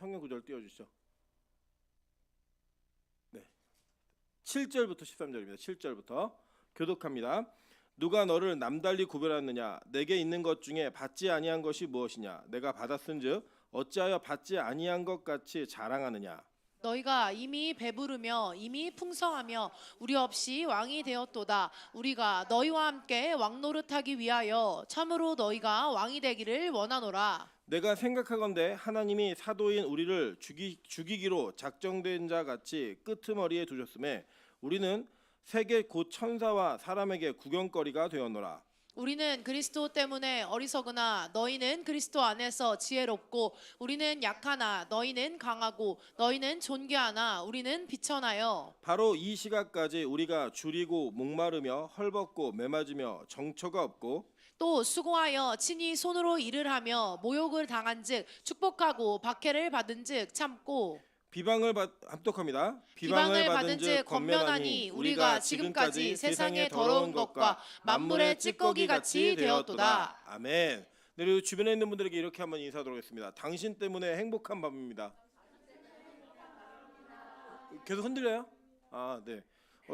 성경 구절 띄워주시죠. 네, 7절부터 13절입니다. 7절부터 교독합니다. 누가 너를 남달리 구별하느냐? 내게 있는 것 중에 받지 아니한 것이 무엇이냐? 내가 받았은즉 어찌하여 받지 아니한 것 같이 자랑하느냐? 너희가 이미 배부르며 이미 풍성하며 우리 없이 왕이 되었도다. 우리가 너희와 함께 왕노릇하기 위하여 참으로 너희가 왕이 되기를 원하노라. 내가 생각하건대 하나님이 사도인 우리를 죽이기로 작정된 자 같이 끄트머리에 두셨음에 우리는 세계 곧 천사와 사람에게 구경거리가 되었노라. 우리는 그리스도 때문에 어리석으나 너희는 그리스도 안에서 지혜롭고 우리는 약하나 너희는 강하고 너희는 존귀하나 우리는 비천하여 바로 이 시각까지 우리가 줄이고 목마르며 헐벗고 메맞으며 정처가 없고 또 수고하여 친히 손으로 일을 하며 모욕을 당한즉 축복하고 박해를 받은즉 참고 합독합니다. 비방을 받은즉 권면하니 우리가 지금까지 세상의 더러운 것과 만물의 찌꺼기 같이 되었도다. 아멘. 네, 그리고 주변에 있는 분들에게 이렇게 한번 인사드리도록 하겠습니다. 당신 때문에 행복한 밤입니다. 계속 흔들려요? 아, 네.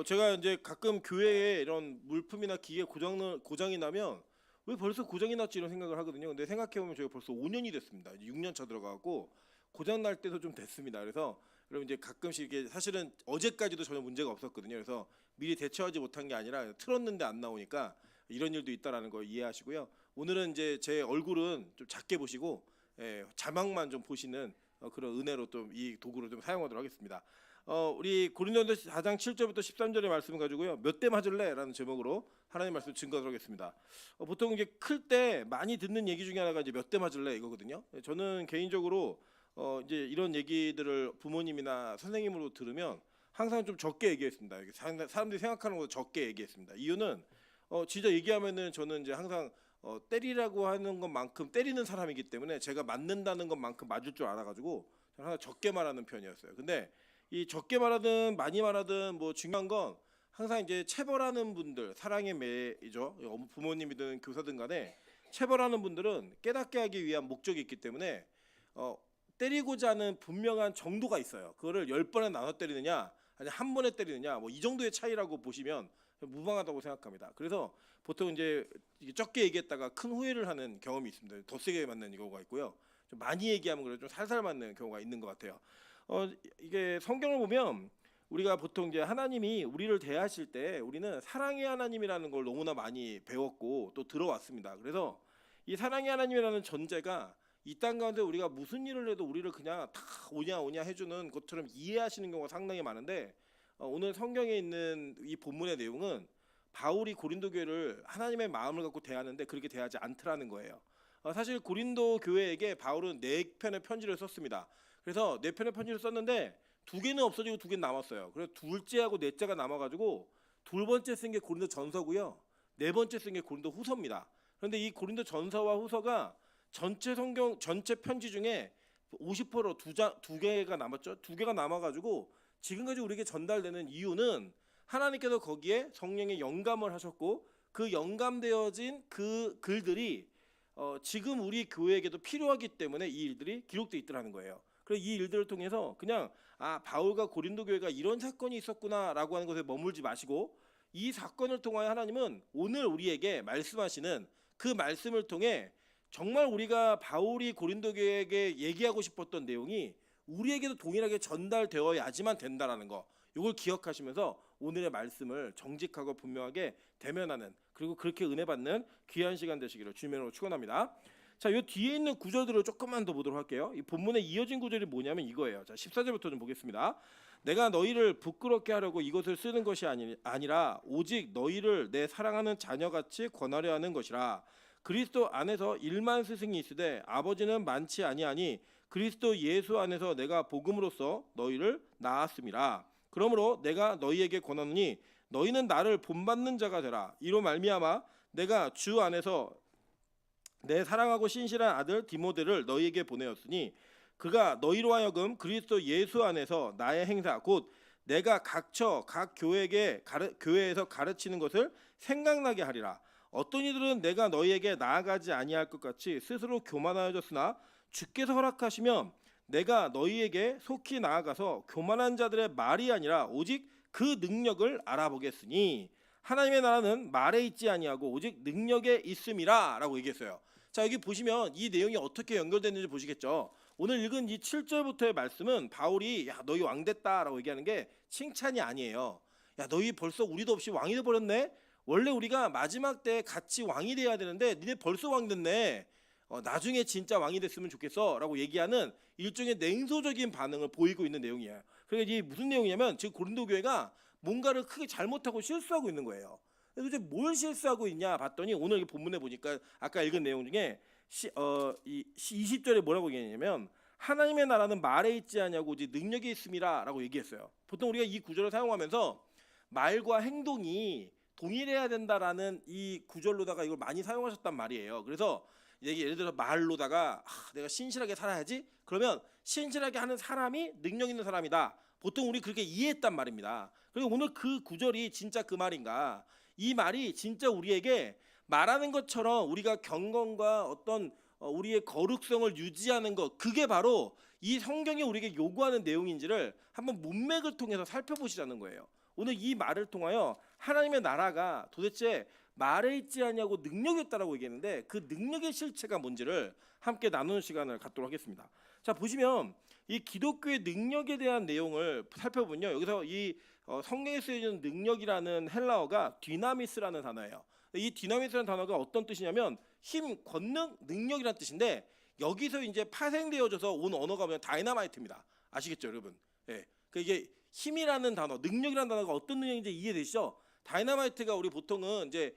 제가 이제 가끔 교회에 이런 물품이나 기계 고장이 나면 왜 벌써 고장이 났지 이런 생각을 하거든요. 근데 생각해 보면 저희가 벌써 5년이 됐습니다. 이제 6년 차 들어가고 고장 날 때도 좀 됐습니다. 그래서 여러분 이제 가끔씩 이게 사실은 어제까지도 전혀 문제가 없었거든요. 그래서 미리 대처하지 못한 게 아니라 틀었는데 안 나오니까 이런 일도 있다라는 걸 이해하시고요. 오늘은 이제 제 얼굴은 좀 작게 보시고 자막만 좀 보시는 그런 은혜로 좀 이 도구를 좀 사용하도록 하겠습니다. 우리 고린도전서 4장 7절부터 13절의 말씀을 가지고요. 몇 대 맞을래라는 제목으로 하나님 말씀 증거하도록 하겠습니다. 보통 이제 클 때 많이 듣는 얘기 중에 하나가 이제 몇 대 맞을래 이거거든요. 저는 개인적으로 이제 이런 얘기들을 부모님이나 선생님으로 들으면 항상 좀 적게 얘기했습니다. 사람들이 생각하는 것보다 적게 얘기했습니다. 이유는 진짜 얘기하면은 저는 이제 항상 때리라고 하는 것만큼 때리는 사람이기 때문에 제가 맞는다는 것만큼 맞을 줄 알아가지고 저는 항상 적게 말하는 편이었어요. 근데 이 적게 말하든 많이 말하든 뭐 중요한 건 항상 이제 체벌하는 분들 사랑의 매이죠. 부모님이든 교사든 간에 체벌하는 분들은 깨닫게 하기 위한 목적이 있기 때문에 때리고자 하는 분명한 정도가 있어요. 그거를 10번에 나눠 때리느냐 아니 한 번에 때리느냐 뭐 이 정도의 차이라고 보시면 무방하다고 생각합니다. 그래서 보통 이제 적게 얘기했다가 큰 후회를 하는 경험이 있습니다. 더 세게 맞는 경우가 있고요. 좀 많이 얘기하면 그래도 좀 살살 맞는 경우가 있는 것 같아요. 이게 성경을 보면 우리가 보통 이제 하나님이 우리를 대하실 때 우리는 사랑의 하나님이라는 걸 너무나 많이 배웠고 또 들어왔습니다. 그래서 이 사랑의 하나님이라는 전제가 이 땅 가운데 우리가 무슨 일을 해도 우리를 그냥 다 오냐 해주는 것처럼 이해하시는 경우가 상당히 많은데 오늘 성경에 있는 이 본문의 내용은 바울이 고린도 교회를 하나님의 마음을 갖고 대하는데 그렇게 대하지 않더라는 거예요. 사실 고린도 교회에게 바울은 4편의 편지를 썼습니다. 그래서 4편의 편지를 썼는데 2개는 없어지고 2개는 남았어요. 그래서 둘째하고 넷째가 남아가지고 2번째 쓴 게 고린도 전서고요. 4번째 쓴 게 고린도 후서입니다. 그런데 이 고린도 전서와 후서가 전체 성경 전체 편지 중에 50% 2개가 남았죠. 2개가 남아가지고 지금까지 우리에게 전달되는 이유는 하나님께서 거기에 성령의 영감을 하셨고 그 영감되어진 그 글들이 지금 우리 교회에게도 필요하기 때문에 이 일들이 기록되어 있더라는 거예요. 그래서 이 일들을 통해서 그냥 바울과 고린도 교회가 이런 사건이 있었구나라고 하는 것에 머물지 마시고 이 사건을 통하여 하나님은 오늘 우리에게 말씀하시는 그 말씀을 통해 정말 우리가 바울이 고린도 교회에게 얘기하고 싶었던 내용이 우리에게도 동일하게 전달되어야지만 된다라는 거. 이걸 기억하시면서 오늘의 말씀을 정직하고 분명하게 대면하는 그리고 그렇게 은혜 받는 귀한 시간 되시기를 주님으로 축원합니다. 자, 이 뒤에 있는 구절들을 조금만 더 보도록 할게요. 이 본문에 이어진 구절이 뭐냐면 이거예요. 자, 14절부터 좀 보겠습니다. 내가 너희를 부끄럽게 하려고 이것을 쓰는 것이 아니라 오직 너희를 내 사랑하는 자녀같이 권하려 하는 것이라. 그리스도 안에서 1만 스승이 있으되 아버지는 많지 아니하니 그리스도 예수 안에서 내가 복음으로써 너희를 낳았음이라. 그러므로 내가 너희에게 권하노니 너희는 나를 본받는 자가 되라. 이로 말미암아 내가 주 안에서 내 사랑하고 신실한 아들 디모데를 너희에게 보내었으니 그가 너희로 하여금 그리스도 예수 안에서 나의 행사 곧 내가 각처 각 교회에서 가르치는 것을 생각나게 하리라. 어떤 이들은 내가 너희에게 나아가지 아니할 것 같이 스스로 교만하여졌으나 주께서 허락하시면 내가 너희에게 속히 나아가서 교만한 자들의 말이 아니라 오직 그 능력을 알아보겠으니 하나님의 나라는 말에 있지 아니하고 오직 능력에 있음이라라고 얘기했어요. 자, 여기 보시면 이 내용이 어떻게 연결되는지 보시겠죠. 오늘 읽은 이 7절부터의 말씀은 바울이 야 너희 왕 됐다라고 얘기하는 게 칭찬이 아니에요. 야 너희 벌써 우리도 없이 왕이 돼 버렸네. 원래 우리가 마지막 때 같이 왕이 돼야 되는데 니네 벌써 왕 됐네. 나중에 진짜 왕이 됐으면 좋겠어라고 얘기하는 일종의 냉소적인 반응을 보이고 있는 내용이에요. 그러니까 이게 무슨 내용이냐면 지금 고린도 교회가 뭔가를 크게 잘못하고 실수하고 있는 거예요. 도대체 뭘 실수하고 있냐 봤더니 오늘 본문에 보니까 아까 읽은 내용 중에 20절에 뭐라고 얘기했냐면 하나님의 나라는 말에 있지 아니하고 오직 능력에 있음이라라고 얘기했어요. 보통 우리가 이 구절을 사용하면서 말과 행동이 동일해야 된다라는 이 구절로다가 이걸 많이 사용하셨단 말이에요. 그래서 예를 들어 말로다가 내가 신실하게 살아야지. 그러면 신실하게 하는 사람이 능력 있는 사람이다. 보통 우리 그렇게 이해했단 말입니다. 그리고 오늘 그 구절이 진짜 그 말인가? 이 말이 진짜 우리에게 말하는 것처럼 우리가 경건과 어떤 우리의 거룩성을 유지하는 것, 그게 바로 이 성경이 우리에게 요구하는 내용인지를 한번 문맥을 통해서 살펴보시자는 거예요. 오늘 이 말을 통하여 하나님의 나라가 도대체 말에 있지 않냐고 능력이 있다라고 얘기했는데 그 능력의 실체가 뭔지를 함께 나누는 시간을 갖도록 하겠습니다. 자, 보시면 이 기독교의 능력에 대한 내용을 살펴보면요, 여기서 이 성경에 쓰여진 능력이라는 헬라어가 디나미스라는 단어예요. 이 디나미스라는 단어가 어떤 뜻이냐면 힘, 권능, 능력이라는 뜻인데 여기서 이제 파생되어져서 온 언어가 뭐냐 다이나마이트입니다. 아시겠죠, 여러분? 예. 그 이게 힘이라는 단어, 능력이라는 단어가 어떤 능력인지 이해되시죠? 다이나마이트가 우리 보통은 이제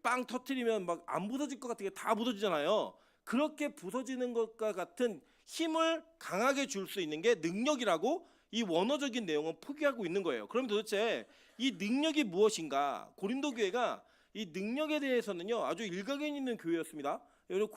빵 터트리면 막 안 부서질 것 같은 게 다 부서지잖아요. 그렇게 부서지는 것과 같은 힘을 강하게 줄 수 있는 게 능력이라고 이 원어적인 내용은 포기하고 있는 거예요. 그럼 도대체 이 능력이 무엇인가? 고린도 교회가 이 능력에 대해서는요 아주 일가견 있는 교회였습니다. 여러분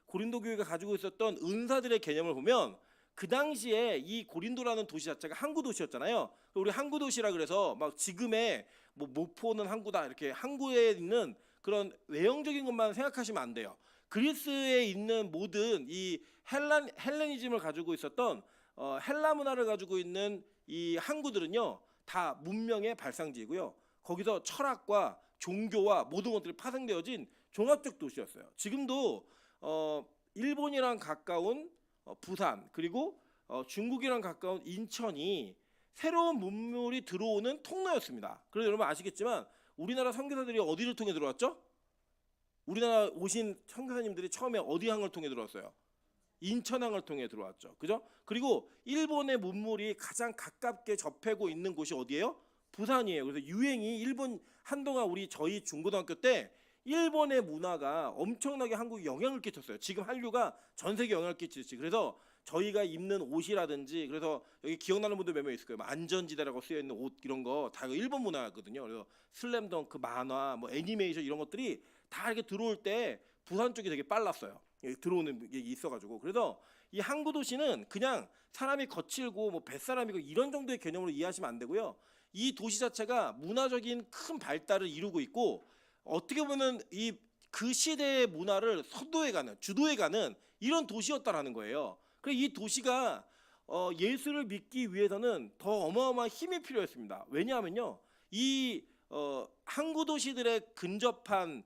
고린도 교회가 가지고 있었던 은사들의 개념을 보면 그 당시에 이 고린도라는 도시 자체가 항구 도시였잖아요. 우리 항구 도시라 그래서 막 지금의 뭐 모포는 항구다 이렇게 항구에 있는 그런 외형적인 것만 생각하시면 안 돼요. 그리스에 있는 모든 이 헬레니즘을 가지고 있었던 헬라 문화를 가지고 있는 이 항구들은요 다 문명의 발상지이고요. 거기서 철학과 종교와 모든 것들이 파생되어진 종합적 도시였어요. 지금도 일본이랑 가까운 부산 그리고 중국이랑 가까운 인천이 새로운 문물이 들어오는 통로였습니다. 그래서 여러분 아시겠지만 우리나라 선교사들이 어디를 통해 들어왔죠? 우리나라 오신 선교사님들이 처음에 어디 항을 통해 들어왔어요? 인천항을 통해 들어왔죠. 그죠? 그리고 일본의 문물이 가장 가깝게 접하고 있는 곳이 어디예요? 부산이에요. 그래서 유행이 일본 한동안 저희 중고등학교 때 일본의 문화가 엄청나게 한국에 영향을 끼쳤어요. 지금 한류가 전 세계에 영향을 끼치지. 그래서 저희가 입는 옷이라든지 그래서 여기 기억나는 분들 몇 명 있을 거예요. 뭐 안전지대라고 쓰여 있는 옷 이런 거 다 일본 문화거든요. 그래서 슬램덩크 만화, 뭐 애니메이션 이런 것들이 다 이렇게 들어올 때 부산 쪽이 되게 빨랐어요. 들어오는 게 있어가지고 그래서 이 항구 도시는 그냥 사람이 거칠고 뭐 뱃사람이고 이런 정도의 개념으로 이해하시면 안 되고요. 이 도시 자체가 문화적인 큰 발달을 이루고 있고 어떻게 보면 그 시대의 문화를 서도해가는 주도해가는 이런 도시였다라는 거예요. 그래서 이 도시가 예수를 믿기 위해서는 더 어마어마한 힘이 필요했습니다. 왜냐하면요, 이 항구 도시들의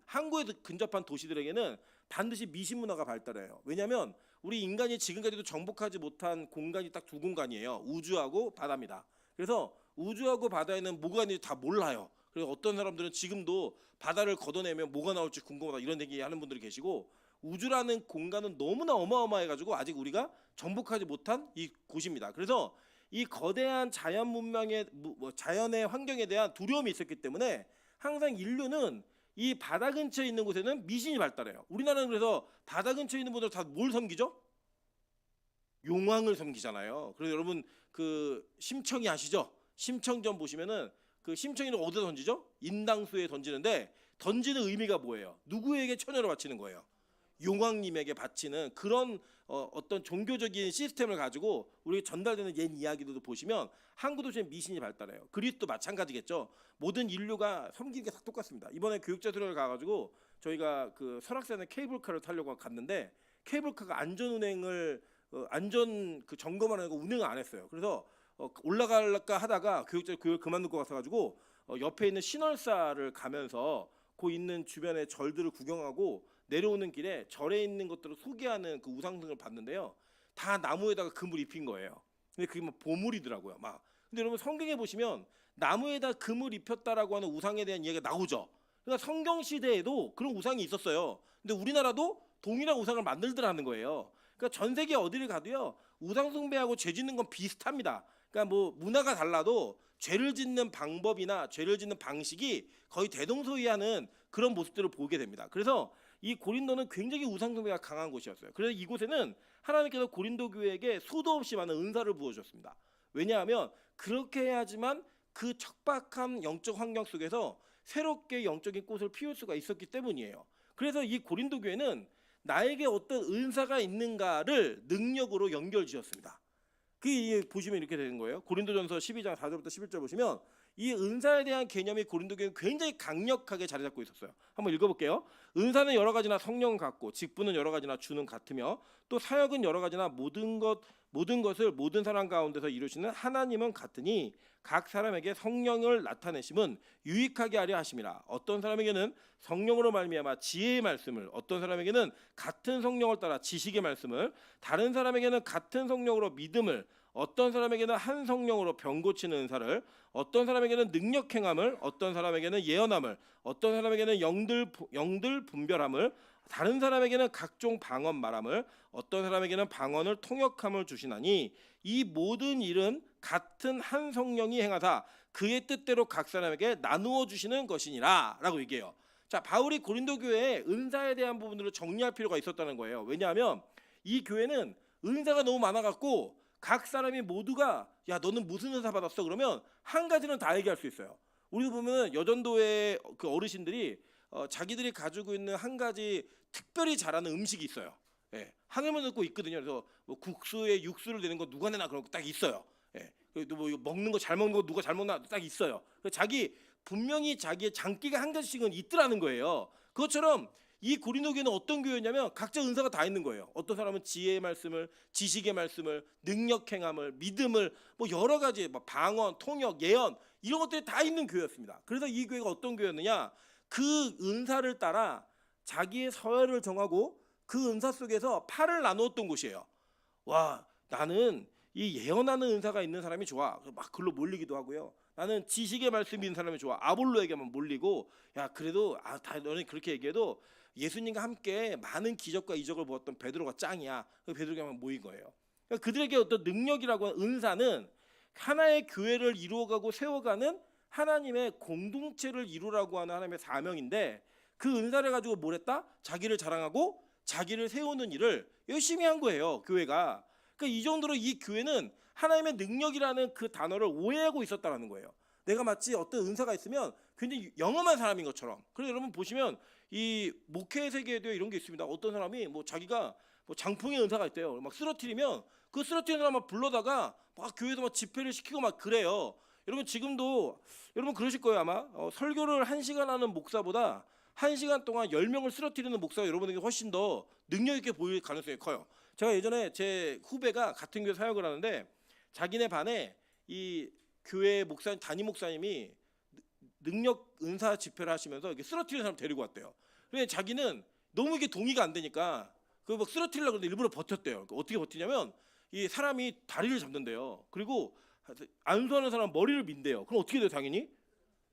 항구에 근접한 도시들에게는 반드시 미신 문화가 발달해요. 왜냐하면 우리 인간이 지금까지도 정복하지 못한 공간이 딱 두 공간이에요. 우주하고 바다입니다. 그래서 우주하고 바다에는 뭐가 있는지 다 몰라요. 그래서 어떤 사람들은 지금도 바다를 걷어내면 뭐가 나올지 궁금하다 이런 얘기하는 분들이 계시고 우주라는 공간은 너무나 어마어마해가지고 아직 우리가 정복하지 못한 이 곳입니다. 그래서 이 거대한 자연 문명의 자연의 환경에 대한 두려움이 있었기 때문에 항상 인류는 이 바다 근처에 있는 곳에는 미신이 발달해요. 우리나라는 그래서 바다 근처에 있는 분들 다 뭘 섬기죠? 용왕을 섬기잖아요. 그래서 여러분 그 심청이 아시죠? 심청전 보시면은 그 심청이를 어디다 던지죠? 인당수에 던지는데 던지는 의미가 뭐예요? 누구에게 처녀를 바치는 거예요? 용왕님에게 바치는 그런 어떤 종교적인 시스템을 가지고 우리 전달되는 옛 이야기들도 보시면 항구 도시에 미신이 발달해요. 그리스도 마찬가지겠죠. 모든 인류가 섬기는 게 다 똑같습니다. 이번에 교육자 수련을 가가지고 저희가 그 설악산에 케이블카를 타려고 갔는데 케이블카가 안전운행을 안전 그 점검하는 거 운행을 안 했어요. 그래서 올라갈까 하다가 교육을 그만두고 가서가지고 옆에 있는 신월사를 가면서 그 있는 주변의 절들을 구경하고 내려오는 길에 절에 있는 것들을 소개하는 그 우상등을 봤는데요. 다 나무에다가 금을 입힌 거예요. 근데 그게 막 보물이더라고요. 막. 근데 여러분 성경에 보시면 나무에다 금을 입혔다라고 하는 우상에 대한 이야기가 나오죠. 그러니까 성경 시대에도 그런 우상이 있었어요. 근데 우리나라도 동일한 우상을 만들더라는 거예요. 그러니까 전 세계 어디를 가도요. 우상 숭배하고 죄 짓는 건 비슷합니다. 그러니까 뭐 문화가 달라도 죄를 짓는 방법이나 죄를 짓는 방식이 거의 대동소이하는 그런 모습들을 보게 됩니다. 그래서 이 고린도는 굉장히 우상 숭배가 강한 곳이었어요. 그래서 이곳에는 하나님께서 고린도 교회에게 수도 없이 많은 은사를 부어주셨습니다. 왜냐하면 그렇게 해야지만 그 척박한 영적 환경 속에서 새롭게 영적인 꽃을 피울 수가 있었기 때문이에요. 그래서 이 고린도 교회는 나에게 어떤 은사가 있는가를 능력으로 연결지었습니다. 그 보시면 이렇게 되는 거예요. 고린도전서 12장 4절부터 11절 보시면 이 은사에 대한 개념이 고린도 교회는 굉장히 강력하게 자리 잡고 있었어요. 한번 읽어볼게요. 은사는 여러 가지나 성령 같고 직분은 여러 가지나 주는 같으며 또 사역은 여러 가지나 모든 것을 모든 사람 가운데서 이루시는 하나님은 같으니 각 사람에게 성령을 나타내심은 유익하게 하려 하심이라. 어떤 사람에게는 성령으로 말미암아 지혜의 말씀을, 어떤 사람에게는 같은 성령을 따라 지식의 말씀을, 다른 사람에게는 같은 성령으로 믿음을, 어떤 사람에게는 한 성령으로 병 고치는 은사를, 어떤 사람에게는 능력 행함을, 어떤 사람에게는 예언함을, 어떤 사람에게는 영들 분별함을, 다른 사람에게는 각종 방언 말함을, 어떤 사람에게는 방언을 통역함을 주시나니 이 모든 일은 같은 한 성령이 행하사 그의 뜻대로 각 사람에게 나누어 주시는 것이니라 라고 얘기해요. 자, 바울이 고린도 교회에 은사에 대한 부분들을 정리할 필요가 있었다는 거예요. 왜냐하면 이 교회는 은사가 너무 많아갖고 각 사람이 모두가 야 너는 무슨 은사 받았어? 그러면 한 가지는 다 얘기할 수 있어요. 우리가 보면 여전도의 그 어르신들이 자기들이 가지고 있는 한 가지 특별히 잘하는 음식이 있어요. 예, 하늘만 듣고 있거든요. 그래서 뭐 국수에 육수를 내는 거 누가 내나 그런 거 딱 있어요. 예, 그리고 뭐 이거 먹는 거 잘 먹는 거 누가 잘 먹나 딱 있어요. 자기 분명히 자기의 장기가 한 가지씩은 있더라는 거예요. 그것처럼 이 고린도 교회는 어떤 교회냐면 각자 은사가 다 있는 거예요. 어떤 사람은 지혜의 말씀을, 지식의 말씀을, 능력 행함을, 믿음을, 뭐 여러 가지 뭐 방언, 통역, 예언 이런 것들이 다 있는 교회였습니다. 그래서 이 교회가 어떤 교회였느냐? 그 은사를 따라 자기의 서열을 정하고 그 은사 속에서 팔을 나누었던 곳이에요. 와, 나는 이 예언하는 은사가 있는 사람이 좋아. 막 글로 몰리기도 하고요. 나는 지식의 말씀이 있는 사람이 좋아. 아볼로에게만 몰리고, 야 그래도 다 너는 그렇게 얘기해도 예수님과 함께 많은 기적과 이적을 보았던 베드로가 짱이야. 베드로에게만 모인 거예요. 그러니까 그들에게 어떤 능력이라고 하는 은사는 하나의 교회를 이루어가고 세워가는 하나님의 공동체를 이루라고 하는 하나님의 사명인데 그 은사를 가지고 뭘 했다? 자기를 자랑하고 자기를 세우는 일을 열심히 한 거예요. 교회가. 그러니까 이 정도로 이 교회는 하나님의 능력이라는 그 단어를 오해하고 있었다는 거예요. 내가 마치 어떤 은사가 있으면 굉장히 영험한 사람인 것처럼. 그래서 여러분 보시면 이 목회 세계에도 이런 게 있습니다. 어떤 사람이 뭐 자기가 뭐 장풍의 은사가 있대요. 막 쓰러뜨리면 그 쓰러뜨리는 사람만 불러다가 막 교회에서 막 집회를 시키고 막 그래요. 여러분 지금도 여러분 그러실 거예요 아마. 설교를 1시간 하는 목사보다 1시간 동안 10명을 쓰러뜨리는 목사가 여러분에게 훨씬 더 능력 있게 보일 가능성이 커요. 제가 예전에 제 후배가 같은 교회 사역을 하는데 자기네 반에 이 교회 목사님 담임 목사님이 능력 은사 집회를 하시면서 이렇게 쓰러뜨리는 사람 데리고 왔대요. 근데 자기는 너무 이게 동의가 안 되니까 그 막 쓰러뜨리려고 그러는데 일부러 버텼대요. 그러니까 어떻게 버티냐면 이 사람이 다리를 잡는데요. 그리고 안수하는 사람 머리를 민대요. 그럼 어떻게 돼요? 당연히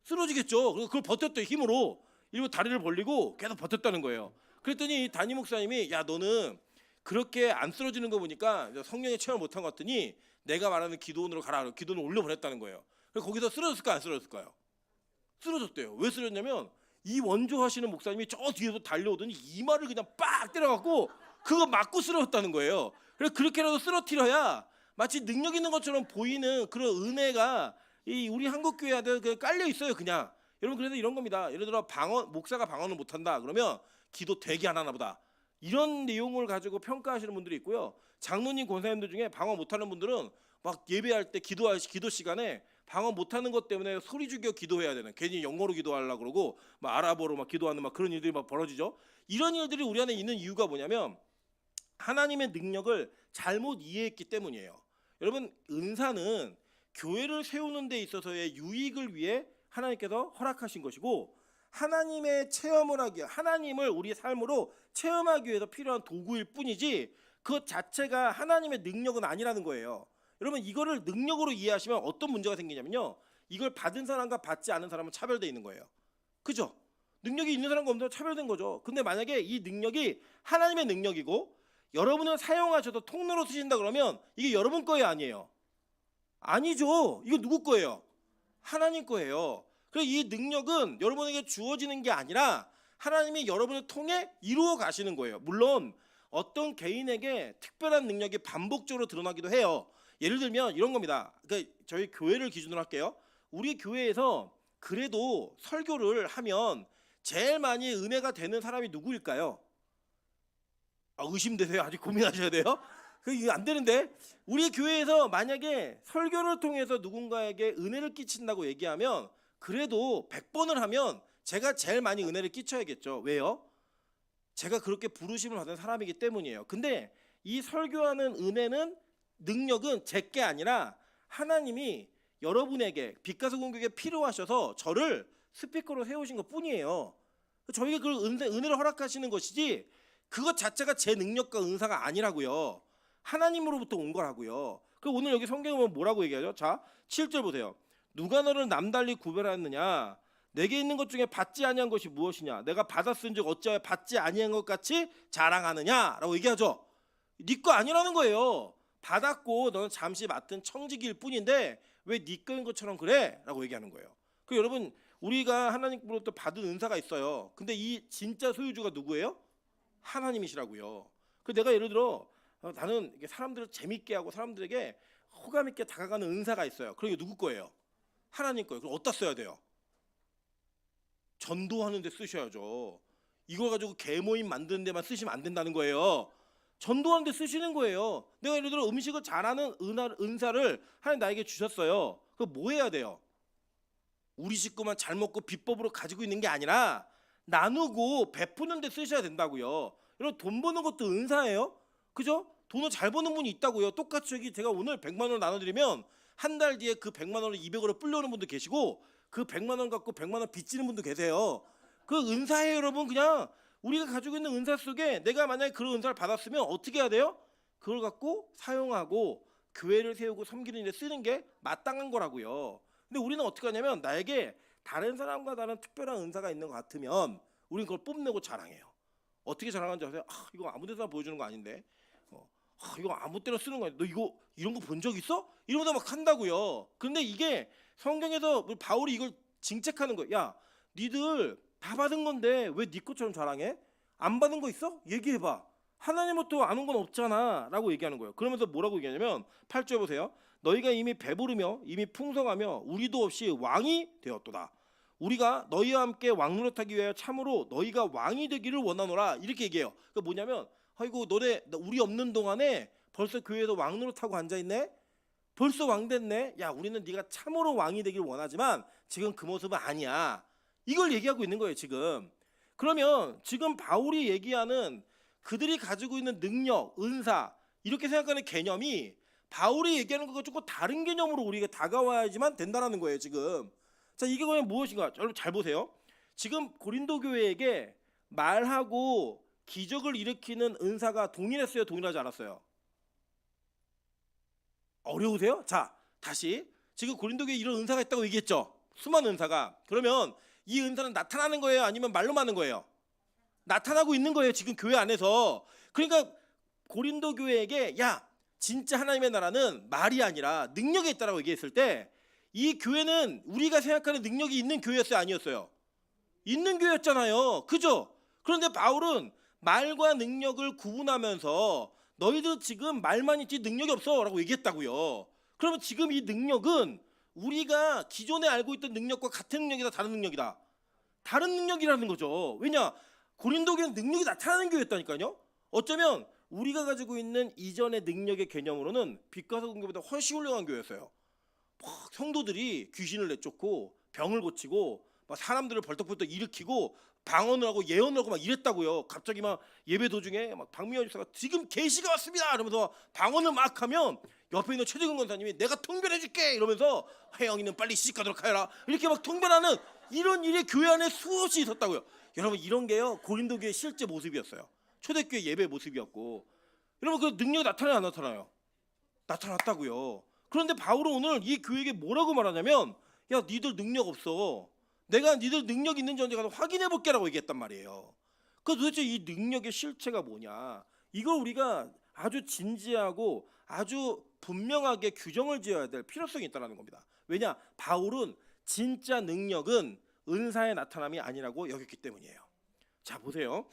쓰러지겠죠. 그걸 버텼대요. 힘으로 일부러 다리를 벌리고 계속 버텼다는 거예요. 그랬더니 담임 목사님이 야 너는 그렇게 안 쓰러지는 거 보니까 성령의 체험을 못한 것 같더니 내가 말하는 기도원으로 가라. 기도원을 올려보냈다는 거예요. 그래서 거기서 쓰러졌을까 안 쓰러졌을까요? 쓰러졌대요. 왜 쓰러졌냐면 이 원조하시는 목사님이 저 뒤에서 달려오더니 이마를 그냥 빡 때려갖고 그거 맞고 쓰러졌다는 거예요. 그래서 그렇게라도 쓰러뜨려야 마치 능력 있는 것처럼 보이는 그런 은혜가 이 우리 한국 교회한테 깔려 있어요. 그냥 여러분 그래서 이런 겁니다. 예를 들어 목사가 방언을 못한다 그러면 기도 되게 안 하나 보다. 이런 내용을 가지고 평가하시는 분들이 있고요. 장로님 권사님들 중에 방언 못하는 분들은 막 예배할 때 기도 시간에 방언 못하는 것 때문에 소리 죽여 기도해야 되는 괜히 영어로 기도하려고 그러고 막 아랍어로 막 기도하는 막 그런 일들이 막 벌어지죠. 이런 일들이 우리 안에 있는 이유가 뭐냐면 하나님의 능력을 잘못 이해했기 때문이에요. 여러분, 은사는 교회를 세우는 데 있어서의 유익을 위해 하나님께서 허락하신 것이고, 하나님의 체험을 하기, 하나님을 우리 삶으로 체험하기 위해서 필요한 도구일 뿐이지 그것 자체가 하나님의 능력은 아니라는 거예요. 여러분, 이거를 능력으로 이해하시면 어떤 문제가 생기냐면요, 이걸 받은 사람과 받지 않은 사람은 차별되어 있는 거예요. 그죠? 능력이 있는 사람과 없는 사람 차별된 거죠. 근데 만약에 이 능력이 하나님의 능력이고 여러분은 사용하셔도 통로로 쓰신다 그러면 이게 여러분 거예요, 아니에요? 아니죠. 이거 누구 거예요? 하나님 거예요. 그래서 이 능력은 여러분에게 주어지는 게 아니라 하나님이 여러분을 통해 이루어 가시는 거예요. 물론 어떤 개인에게 특별한 능력이 반복적으로 드러나기도 해요. 예를 들면 이런 겁니다. 그러니까 저희 교회를 기준으로 할게요. 우리 교회에서 그래도 설교를 하면 제일 많이 은혜가 되는 사람이 누구일까요? 의심되세요? 아직 고민하셔야 돼요? 이거 안 되는데, 우리 교회에서 만약에 설교를 통해서 누군가에게 은혜를 끼친다고 얘기하면 그래도 100번을 하면 제가 제일 많이 은혜를 끼쳐야겠죠. 왜요? 제가 그렇게 부르심을 받은 사람이기 때문이에요. 근데 이 설교하는 은혜는, 능력은 제게 아니라 하나님이 여러분에게 빛가서 공격에 필요하셔서 저를 스피커로 세우신 것 뿐이에요. 저에게 그 은혜를 허락하시는 것이지 그것 자체가 제 능력과 은사가 아니라고요. 하나님으로부터 온 거라고요. 그리고 오늘 여기 성경에 보면 뭐라고 얘기하죠? 자, 7절 보세요. 누가 너를 남달리 구별하였느냐? 내게 있는 것 중에 받지 아니한 것이 무엇이냐? 내가 받았은즉 어찌하여 받지 아니한 것 같이 자랑하느냐라고 얘기하죠. 네 거 아니라는 거예요. 받았고 너는 잠시 맡은 청지기일 뿐인데 왜 네 거인 것처럼 그래? 라고 얘기하는 거예요. 그 여러분, 우리가 하나님으로부터 받은 은사가 있어요. 근데 이 진짜 소유주가 누구예요? 하나님이시라고요. 그 내가 예를 들어 나는 사람들을 재밌게 하고 사람들에게 호감 있게 다가가는 은사가 있어요. 그럼 이게 누구 거예요? 하나님 거예요. 그럼 어디다 써야 돼요? 전도하는 데 쓰셔야죠. 이걸 가지고 개모임 만드는 데만 쓰시면 안 된다는 거예요. 전도하는 데 쓰시는 거예요. 내가 예를 들어 음식을 잘하는 은사를 하나님 나에게 주셨어요. 그거 뭐 해야 돼요? 우리 식구만 잘 먹고 비법으로 가지고 있는 게 아니라 나누고 베푸는 데 쓰셔야 된다고요. 여러분, 돈 버는 것도 은사예요. 그죠? 돈을 잘 버는 분이 있다고요. 똑같이 여기 제가 오늘 100만 원을 나눠드리면 한 달 뒤에 그 100만 원을 200으로 불려오는 분도 계시고 그 100만 원 갖고 100만 원 빚지는 분도 계세요. 그 은사예요, 여러분. 그냥 우리가 가지고 있는 은사 속에 내가 만약에 그런 은사를 받았으면 어떻게 해야 돼요? 그걸 갖고 사용하고 교회를 세우고 섬기는 데 쓰는 게 마땅한 거라고요. 근데 우리는 어떻게 하냐면 나에게 다른 사람과 다른 특별한 은사가 있는 것 같으면 우리는 그걸 뽐내고 자랑해요. 어떻게 자랑하는지 아세요? 이거 아무 데서나 보여주는 거 아닌데, 이거 아무 때나 쓰는 거 아니야. 너 이거 이런 거 본 적 있어? 이러면서 막 한다고요. 근데 이게 성경에서 바울이 이걸 징책하는 거야. 야, 니들 다 받은 건데 왜 네 것처럼 자랑해? 안 받은 거 있어? 얘기해봐. 하나님부터 아는 건 없잖아 라고 얘기하는 거예요. 그러면서 뭐라고 얘기하냐면 8절 보세요. 너희가 이미 배부르며 이미 풍성하며 우리도 없이 왕이 되었도다. 우리가 너희와 함께 왕노릇하기 위하여 참으로 너희가 왕이 되기를 원하노라. 이렇게 얘기해요. 그 뭐냐면, 아이고 너네 우리 없는 동안에 벌써 교회에서 왕노릇하고 앉아있네? 벌써 왕 됐네? 야, 우리는 네가 참으로 왕이 되기를 원하지만 지금 그 모습은 아니야. 이걸 얘기하고 있는 거예요 지금. 그러면 지금 바울이 얘기하는 그들이 가지고 있는 능력, 은사, 이렇게 생각하는 개념이 바울이 얘기하는 것과 조금 다른 개념으로 우리에게 다가와야지만 된다는 거예요 지금. 자, 이게 과연 무엇인가? 여러분 잘 보세요. 지금 고린도 교회에게 말하고 기적을 일으키는 은사가 동일했어요? 동일하지 않았어요? 어려우세요? 자, 다시. 지금 고린도 교회에 이런 은사가 있다고 얘기했죠? 수많은 은사가. 그러면 이 은사는 나타나는 거예요? 아니면 말로 하는 거예요? 나타나고 있는 거예요 지금 교회 안에서. 그러니까 고린도 교회에게 야, 진짜 하나님의 나라는 말이 아니라 능력에 있다라고 얘기했을 때 이 교회는 우리가 생각하는 능력이 있는 교회였어요? 아니었어요? 있는 교회였잖아요. 그죠? 그런데 바울은 말과 능력을 구분하면서 너희들 지금 말만 있지 능력이 없어 라고 얘기했다고요. 그러면 지금 이 능력은 우리가 기존에 알고 있던 능력과 같은 능력이다, 다른 능력이다? 다른 능력이라는 거죠. 왜냐? 고린도 교회는 능력이 나타나는 교회였다니까요. 어쩌면 우리가 가지고 있는 이전의 능력의 개념으로는 빛과서 공교보다 훨씬 훌륭한 교회였어요. 성도들이 귀신을 내쫓고 병을 고치고 막 사람들을 벌떡벌떡 일으키고 방언을 하고 예언을 하고 막 이랬다고요. 갑자기 막 예배 도중에 막 박미연 집사가 지금 계시가 왔습니다 이러면서 방언을 막 하면 옆에 있는 최재근 권사님이 내가 통변해줄게 이러면서 혜영이는 빨리 시집가도록 하여라 이렇게 막 통변하는 이런 일이 교회 안에 수없이 있었다고요. 여러분 이런 게요 고린도 교회 실제 모습이었어요. 초대교회 예배 모습이었고 여러분 그 능력이 나타나요 안 나타나요? 나타났다고요. 그런데 바울은 오늘 이 교회에게 뭐라고 말하냐면 야 니들 능력 없어. 내가 니들 능력 있는지 언제 가서 확인해 볼게라고 얘기했단 말이에요. 그 도대체 이 능력의 실체가 뭐냐? 이걸 우리가 아주 진지하고 아주 분명하게 규정을 지어야 될 필요성이 있다는 겁니다. 왜냐? 바울은 진짜 능력은 은사의 나타남이 아니라고 여겼기 때문이에요. 자 보세요.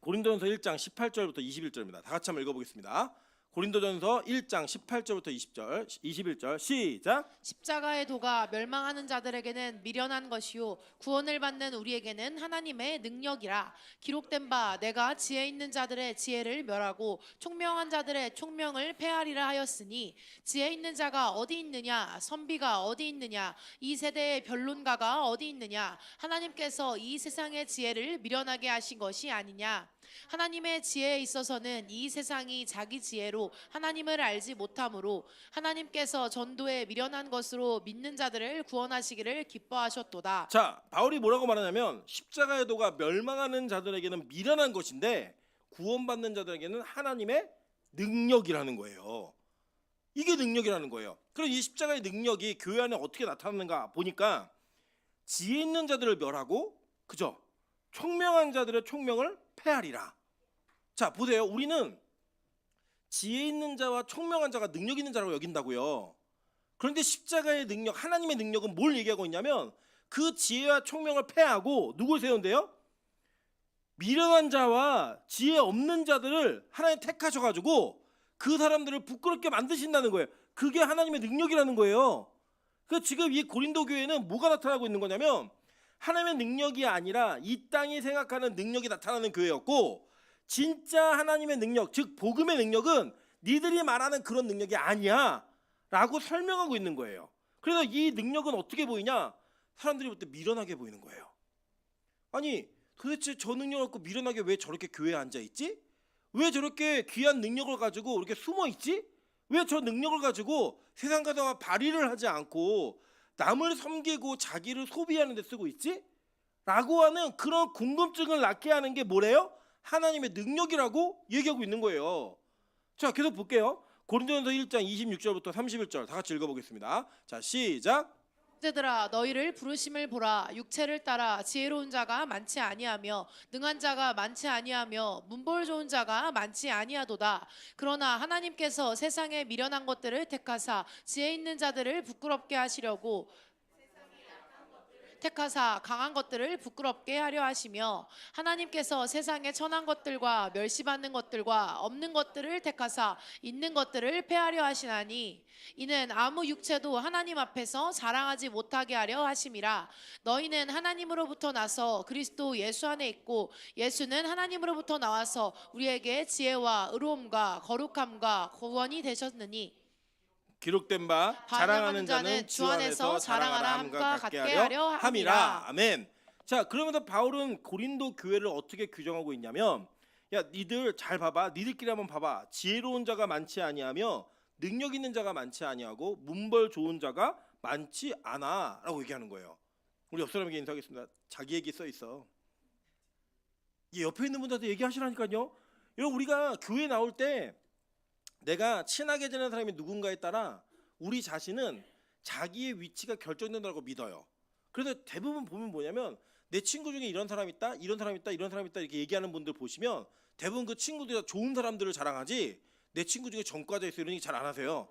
고린도전서 1장 18절부터 21절입니다. 다 같이 한번 읽어보겠습니다. 고린도전서 1장 18절부터 20절, 21절 시작. 십자가의 도가 멸망하는 자들에게는 미련한 것이요 구원을 받는 우리에게는 하나님의 능력이라. 기록된 바 내가 지혜 있는 자들의 지혜를 멸하고 총명한 자들의 총명을 폐하리라 하였으니 지혜 있는 자가 어디 있느냐 선비가 어디 있느냐 이 세대의 변론가가 어디 있느냐 하나님께서 이 세상의 지혜를 미련하게 하신 것이 아니냐. 하나님의 지혜에 있어서는 이 세상이 자기 지혜로 하나님을 알지 못하므로 하나님께서 전도에 미련한 것으로 믿는 자들을 구원하시기를 기뻐하셨도다. 자, 바울이 뭐라고 말하냐면 십자가의 도가 멸망하는 자들에게는 미련한 것인데 구원받는 자들에게는 하나님의 능력이라는 거예요. 이게 능력이라는 거예요. 그럼 이 십자가의 능력이 교회 안에 어떻게 나타나는가 보니까 지혜 있는 자들을 멸하고 그죠? 총명한 자들의 총명을 폐하리라. 자 보세요. 우리는 지혜 있는 자와 총명한 자가 능력 있는 자라고 여긴다고요. 그런데 십자가의 능력, 하나님의 능력은 뭘 얘기하고 있냐면 그 지혜와 총명을 폐하고 누굴 세운대요? 미련한 자와 지혜 없는 자들을 하나님 택하셔가지고 그 사람들을 부끄럽게 만드신다는 거예요. 그게 하나님의 능력이라는 거예요. 그 지금 이 고린도 교회는 뭐가 나타나고 있는 거냐면 하나님의 능력이 아니라 이 땅이 생각하는 능력이 나타나는 교회였고 진짜 하나님의 능력, 즉 복음의 능력은 니들이 말하는 그런 능력이 아니야 라고 설명하고 있는 거예요. 그래서 이 능력은 어떻게 보이냐? 사람들이 볼 때 미련하게 보이는 거예요. 아니 도대체 저 능력을 갖고 미련하게 왜 저렇게 교회에 앉아있지? 왜 저렇게 귀한 능력을 가지고 이렇게 숨어있지? 왜 저 능력을 가지고 세상 가다가 발휘를 하지 않고 남을 섬기고 자기를 소비하는 데 쓰고 있지? 라고 하는 그런 궁금증을 낳게 하는 게 뭐래요? 하나님의 능력이라고 얘기하고 있는 거예요. 자 계속 볼게요. 고린도전서 1장 26절부터 31절 다 같이 읽어보겠습니다. 자 시작. 형제들아 너희를 부르심을 보라. 육체를 따라 지혜로운 자가 많지 아니하며 능한 자가 많지 아니하며 문벌 좋은 자가 많지 아니하도다. 그러나 하나님께서 세상에 미련한 것들을 택하사 지혜 있는 자들을 부끄럽게 하시려고 택하사 강한 것들을 부끄럽게 하려 하시며 하나님께서 세상에 천한 것들과 멸시받는 것들과 없는 것들을 택하사 있는 것들을 폐하려 하시나니 이는 아무 육체도 하나님 앞에서 자랑하지 못하게 하려 하심이라. 너희는 하나님으로부터 나서 그리스도 예수 안에 있고 예수는 하나님으로부터 나와서 우리에게 지혜와 의로움과 거룩함과 구원이 되셨느니 기록된 바 자랑하는 자는 주 안에서 자랑하라 함과 같게 하려 함이라. 아멘. 자 그러면서 바울은 고린도 교회를 어떻게 규정하고 있냐면 야 니들 잘 봐봐. 니들끼리 한번 봐봐. 지혜로운 자가 많지 아니하며 능력 있는 자가 많지 아니하고 문벌 좋은 자가 많지 않아 라고 얘기하는 거예요. 우리 옆 사람에게 인사하겠습니다. 자기 얘기 써 있어. 이 옆에 있는 분들한테 얘기하시라니까요. 여러분 우리가 교회 나올 때 내가 친하게 지내는 사람이 누군가에 따라 우리 자신은 자기의 위치가 결정된다고 믿어요. 그래서 대부분 보면 뭐냐면 내 친구 중에 이런 사람 있다, 이런 사람 있다, 이런 사람 있다 이렇게 얘기하는 분들 보시면 대부분 그 친구들이 좋은 사람들을 자랑하지 내 친구 중에 전과자 있어 이런 얘기 잘 안 하세요.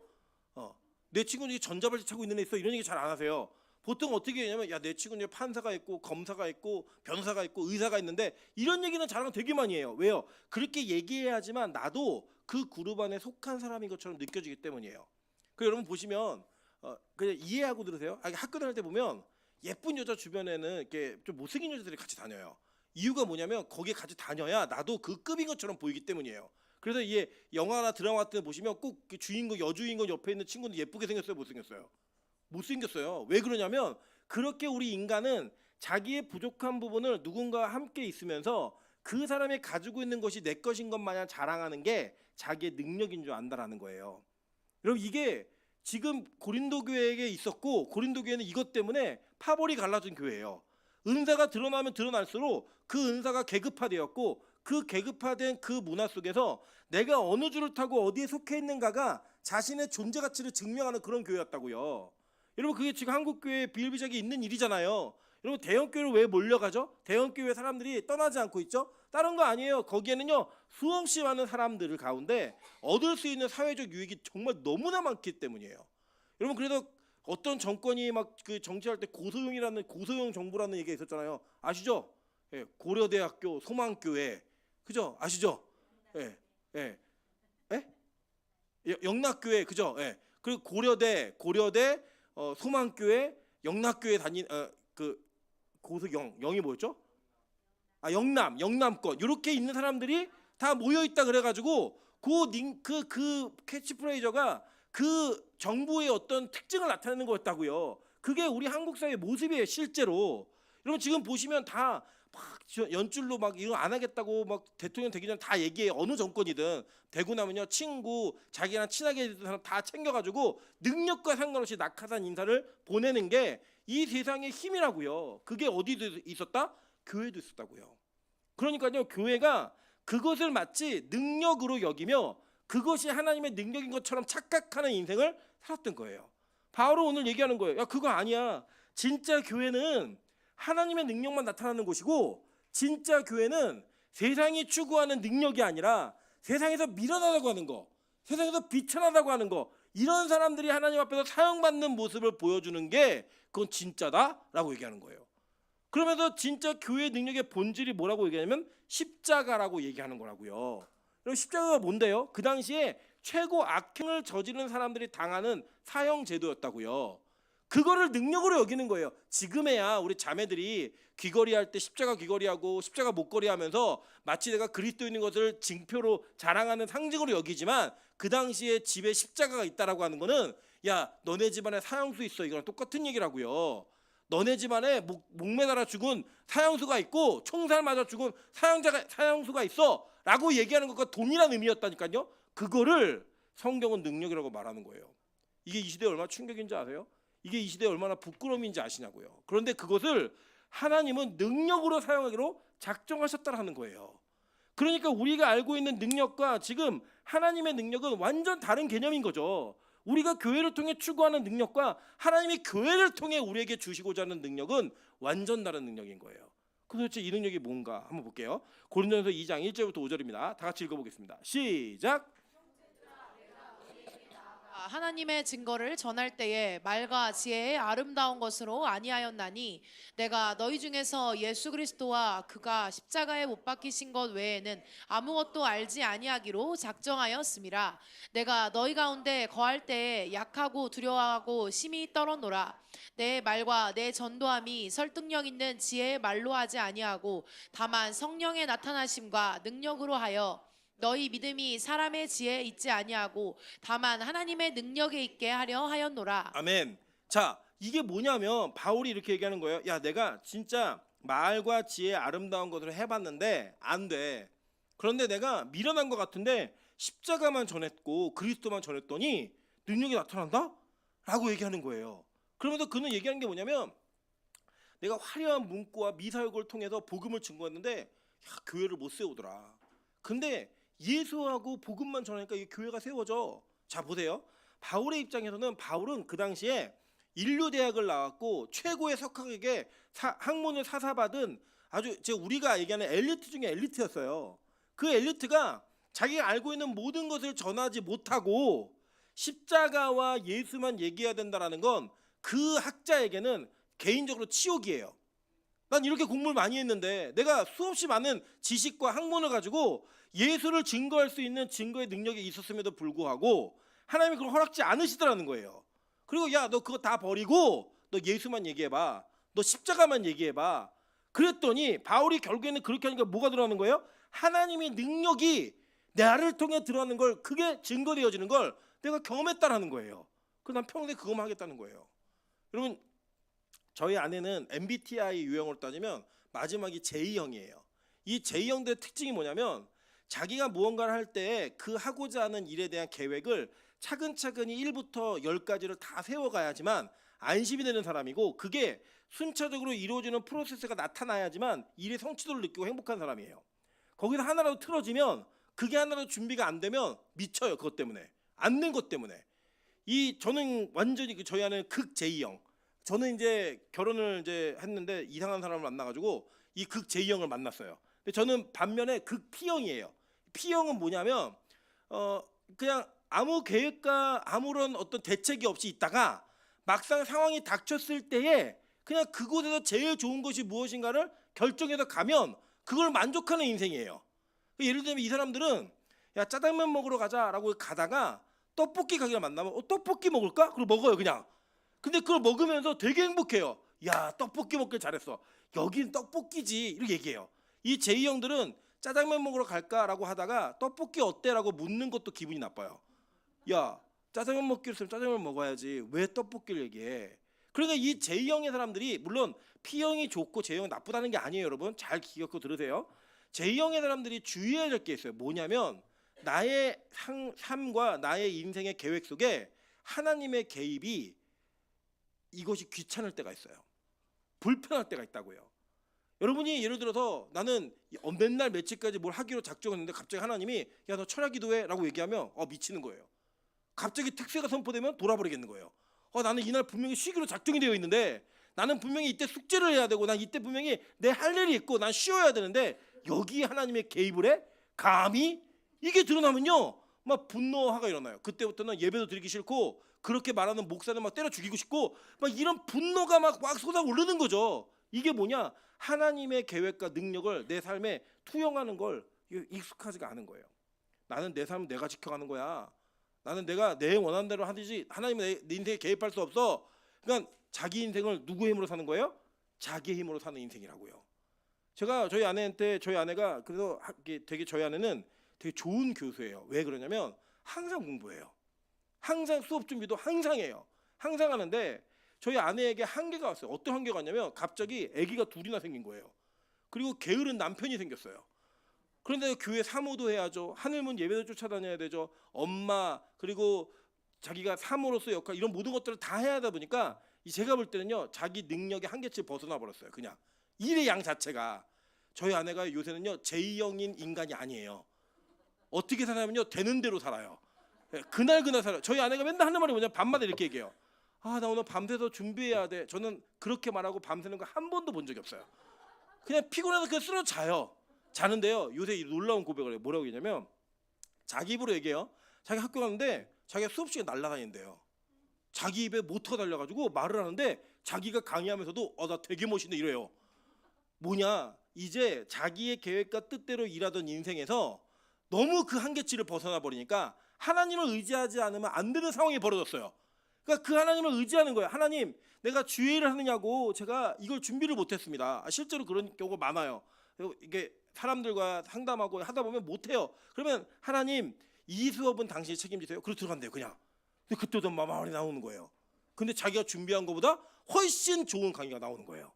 내 친구 중에 전자발찌 차고 있는 애 있어 이런 얘기 잘 안 하세요. 보통 어떻게 하냐면 야 내 친구 중에 판사가 있고 검사가 있고 변호사가 있고 의사가 있는데 이런 얘기는 자랑 되게 많이 해요. 왜요? 그렇게 얘기해야지만 나도 그 그룹 안에 속한 사람인 것처럼 느껴지기 때문이에요. 그 여러분 보시면 그냥 이해하고 들으세요. 학교 다닐 때 보면 예쁜 여자 주변에는 이렇게 좀 못생긴 여자들이 같이 다녀요. 이유가 뭐냐면 거기에 같이 다녀야 나도 그 급인 것처럼 보이기 때문이에요. 그래서 이게 영화나 드라마 같은 거 보시면 꼭 주인공 여주인공 옆에 있는 친구는 예쁘게 생겼어요, 못생겼어요? 못생겼어요. 왜 그러냐면 그렇게 우리 인간은 자기의 부족한 부분을 누군가와 함께 있으면서 그 사람이 가지고 있는 것이 내 것인 것 마냥 자랑하는 게 자기의 능력인 줄 안다라는 거예요. 여러분 이게 지금 고린도 교회에 있었고 고린도 교회는 이것 때문에 파벌이 갈라진 교회예요. 은사가 드러나면 드러날수록 그 은사가 계급화되었고 그 계급화된 그 문화 속에서 내가 어느 줄을 타고 어디에 속해 있는가가 자신의 존재 가치를 증명하는 그런 교회였다고요. 여러분 그게 지금 한국 교회에 비일비재하게 있는 일이잖아요. 여러분 대형 교회로 왜 몰려가죠? 대형 교회 사람들이 떠나지 않고 있죠? 다른 거 아니에요. 거기에는요 수없이 많은 사람들 가운데 얻을 수 있는 사회적 유익이 정말 너무나 많기 때문이에요. 여러분 그래서 어떤 정권이 막 그 정치할 때 고소용 정부라는 얘기가 있었잖아요. 아시죠? 예, 고려대학교 소망교회 그죠? 아시죠? 예, 예, 예? 영락교회 그죠? 예. 그리고 고려대 소망교회 영락교회 다닌 그 고수영 영이 뭐였죠? 아 영남권 이렇게 있는 사람들이 다 모여 있다 그래가지고 그 캐치프레이저가 그 정부의 어떤 특징을 나타내는 거였다고요. 그게 우리 한국 사회의 모습이에요 실제로. 여러분 지금 보시면 다 막 연줄로 막 이거 안 하겠다고 막 대통령 되기 전 다 얘기해. 어느 정권이든 되고 나면요 친구 자기랑 친하게 지내는 사람 다 챙겨가지고 능력과 상관없이 낙하산 인사를 보내는 게 이 세상의 힘이라고요. 그게 어디도 있었다? 교회도 있었다고요. 그러니까요 교회가 그것을 마치 능력으로 여기며 그것이 하나님의 능력인 것처럼 착각하는 인생을 살았던 거예요. 바울은 오늘 얘기하는 거예요. 야 그거 아니야. 진짜 교회는 하나님의 능력만 나타나는 곳이고 진짜 교회는 세상이 추구하는 능력이 아니라 세상에서 밀어나다고 하는 거, 세상에서 비천하다고 하는 거, 이런 사람들이 하나님 앞에서 사용받는 모습을 보여주는 게 그건 진짜다라고 얘기하는 거예요. 그러면서 진짜 교회의 능력의 본질이 뭐라고 얘기하냐면 십자가라고 얘기하는 거라고요. 그럼 십자가가 뭔데요? 그 당시에 최고 악행을 저지른 사람들이 당하는 사형 제도였다고요. 그거를 능력으로 여기는 거예요. 지금에야 우리 자매들이 귀걸이 할 때 십자가 귀걸이하고 십자가 목걸이 하면서 마치 내가 그리스도인인 것을 징표로 자랑하는 상징으로 여기지만 그 당시에 집에 십자가가 있다라고 하는 거는 야 너네 집안에 사형수 있어 이거랑 똑같은 얘기라고요. 너네 집안에 목 매달아 죽은 사형수가 있고 총살 맞아 죽은 사형수가 있어 라고 얘기하는 것과 동일한 의미였다니까요. 그거를 성경은 능력이라고 말하는 거예요. 이게 이 시대에 얼마나 충격인지 아세요? 이게 이 시대에 얼마나 부끄러움인지 아시냐고요. 그런데 그것을 하나님은 능력으로 사용하기로 작정하셨다는 거예요. 그러니까 우리가 알고 있는 능력과 지금 하나님의 능력은 완전 다른 개념인 거죠. 우리가 교회를 통해 추구하는 능력과 하나님이 교회를 통해 우리에게 주시고자 하는 능력은 완전 다른 능력인 거예요. 그럼 도대체 이 능력이 뭔가 한번 볼게요. 고린도전서 2장 1절부터 5절입니다. 다 같이 읽어보겠습니다. 시작. 하나님의 증거를 전할 때에 말과 지혜의 아름다운 것으로 아니하였나니 내가 너희 중에서 예수 그리스도와 그가 십자가에 못 박히신 것 외에는 아무것도 알지 아니하기로 작정하였음이라. 내가 너희 가운데 거할 때에 약하고 두려워하고 심히 떨었노라. 내 말과 내 전도함이 설득력 있는 지혜의 말로 하지 아니하고 다만 성령의 나타나심과 능력으로 하여 너희 믿음이 사람의 지혜에 있지 아니하고 다만 하나님의 능력에 있게 하려 하였노라. 아멘. 자, 이게 뭐냐면 바울이 이렇게 얘기하는 거예요. 야, 내가 진짜 말과 지혜의 아름다운 것을 해봤는데 안 돼. 그런데 내가 미련한 것 같은데 십자가만 전했고 그리스도만 전했더니 능력이 나타난다? 라고 얘기하는 거예요. 그러면서 그는 얘기하는 게 뭐냐면 내가 화려한 문구와 미사역을 통해서 복음을 증거했는데 야, 교회를 못 세우더라. 근데 예수하고 복음만 전하니까 이 교회가 세워져. 자 보세요. 바울의 입장에서는 바울은 그 당시에 인류대학을 나왔고 최고의 석학에게 학문을 사사받은 아주 우리가 얘기하는 엘리트 중에 엘리트였어요. 그 엘리트가 자기가 알고 있는 모든 것을 전하지 못하고 십자가와 예수만 얘기해야 된다는 건 그 학자에게는 개인적으로 치욕이에요. 난 이렇게 공부를 많이 했는데 내가 수없이 많은 지식과 학문을 가지고 예수를 증거할 수 있는 증거의 능력이 있었음에도 불구하고 하나님이 그걸 허락지 않으시더라는 거예요. 그리고 야 너 그거 다 버리고 너 예수만 얘기해봐. 너 십자가만 얘기해봐. 그랬더니 바울이 결국에는 그렇게 하니까 뭐가 들어가는 거예요? 하나님의 능력이 나를 통해 들어가는 걸 그게 증거되어지는 걸 내가 경험했다라는 거예요. 그래서 난 평생 그것만 하겠다는 거예요. 여러분 저희 아내는 MBTI 유형으로 따지면 마지막이 J형이에요. 이 J형들의 특징이 뭐냐면 자기가 무언가를 할 때 그 하고자 하는 일에 대한 계획을 차근차근히 1부터 10까지를 다 세워가야지만 안심이 되는 사람이고, 그게 순차적으로 이루어지는 프로세스가 나타나야지만 일의 성취도를 느끼고 행복한 사람이에요. 거기서 하나라도 틀어지면, 그게 하나라도 준비가 안 되면 미쳐요. 그것 때문에, 안 된 것 때문에. 저는 완전히 저희 아내는 극 J형. 저는 이제 결혼을 이제 했는데 이상한 사람을 만나가지고 이 극 J형을 만났어요. 근데 저는 반면에 극 P형이에요. P형은 뭐냐면 그냥 아무 계획과 아무런 어떤 대책이 없이 있다가 막상 상황이 닥쳤을 때에 그냥 그곳에서 제일 좋은 것이 무엇인가를 결정해서 가면 그걸 만족하는 인생이에요. 예를 들면 이 사람들은 야 짜장면 먹으러 가자라고 가다가 떡볶이 가게를 만나면 떡볶이 먹을까? 그걸 먹어요 그냥. 근데 그걸 먹으면서 되게 행복해요. 야 떡볶이 먹길 잘했어. 여긴 떡볶이지 이렇게 얘기해요. 이 J형들은 짜장면 먹으러 갈까라고 하다가 떡볶이 어때라고 묻는 것도 기분이 나빠요. 야 짜장면 먹기로 했으면 짜장면 먹어야지 왜 떡볶이를 얘기해. 그러니까 이 J형의 사람들이, 물론 P형이 좋고 J형이 나쁘다는 게 아니에요. 여러분 잘 기억하고 들으세요. J형의 사람들이 주의해야 될 게 있어요. 뭐냐면 나의 삶과 나의 인생의 계획 속에 하나님의 개입이 이것이 귀찮을 때가 있어요. 불편할 때가 있다고요. 여러분이 예를 들어서 나는 맨날 며칠까지 뭘 하기로 작정했는데 갑자기 하나님이 야 너 철야 기도해 라고 얘기하면 미치는 거예요. 갑자기 특세가 선포되면 돌아버리겠는 거예요. 나는 이날 분명히 쉬기로 작정이 되어 있는데, 나는 분명히 이때 숙제를 해야 되고, 난 이때 분명히 내 할 일이 있고 난 쉬어야 되는데 여기에 하나님의 개입을 해? 감히? 이게 드러나면요 막 분노화가 일어나요. 그때부터는 예배도 드리기 싫고, 그렇게 말하는 목사는 막 때려 죽이고 싶고, 막 이런 분노가 막 쏟아오르는 거죠. 이게 뭐냐? 하나님의 계획과 능력을 내 삶에 투영하는 걸 익숙하지가 않은 거예요. 나는 내 삶을 내가 지켜가는 거야. 나는 내가 내 원하는 대로 하듯이 하나님은 내 인생에 개입할 수 없어. 그러니까 자기 인생을 누구의 힘으로 사는 거예요? 자기의 힘으로 사는 인생이라고요. 제가 저희 아내가 그래서 되게 저희 아내는 되게 좋은 교수예요. 왜 그러냐면 항상 공부해요. 항상 수업 준비도 항상 해요. 항상 하는데 저희 아내에게 한계가 왔어요. 어떤 한계가 왔냐면 갑자기 아기가 둘이나 생긴 거예요. 그리고 게으른 남편이 생겼어요. 그런데 교회 사모도 해야죠. 하늘문 예배도 쫓아다녀야 되죠. 엄마, 그리고 자기가 사모로서 역할, 이런 모든 것들을 다 해야 하다 보니까 제가 볼 때는요 자기 능력의 한계치를 벗어나 버렸어요. 그냥 일의 양 자체가. 저희 아내가 요새는요 J형인 인간이 아니에요. 어떻게 사냐면요 되는 대로 살아요. 그날 살아요. 저희 아내가 맨날 하는 말이 뭐냐면 밤마다 이렇게 얘기해요. 나 오늘 밤새서 준비해야 돼. 저는 그렇게 말하고 밤새는 거 한 번도 본 적이 없어요. 그냥 피곤해서 그냥 쓰러 자요. 자는데요 요새 놀라운 고백을 해요. 뭐라고 얘기냐면 자기 입으로 얘기해요. 자기 학교 가는데 자기가 수업 시간에 날아다닌대요. 자기 입에 모터가 달려가지고 말을 하는데 자기가 강의하면서도 나 되게 멋있네 이래요. 뭐냐, 이제 자기의 계획과 뜻대로 일하던 인생에서 너무 그 한계치를 벗어나 버리니까 하나님을 의지하지 않으면 안 되는 상황이 벌어졌어요. 그러니까 그 하나님을 의지하는 거예요. 하나님, 내가 주일을 하느냐고 제가 이걸 준비를 못했습니다. 실제로 그런 경우가 많아요. 이게 사람들과 상담하고 하다 보면 못해요. 그러면 하나님, 이 수업은 당신이 책임지세요. 그리고 들어간대요 그냥. 근데 그때도 막 말이 나오는 거예요. 근데 자기가 준비한 것보다 훨씬 좋은 강의가 나오는 거예요.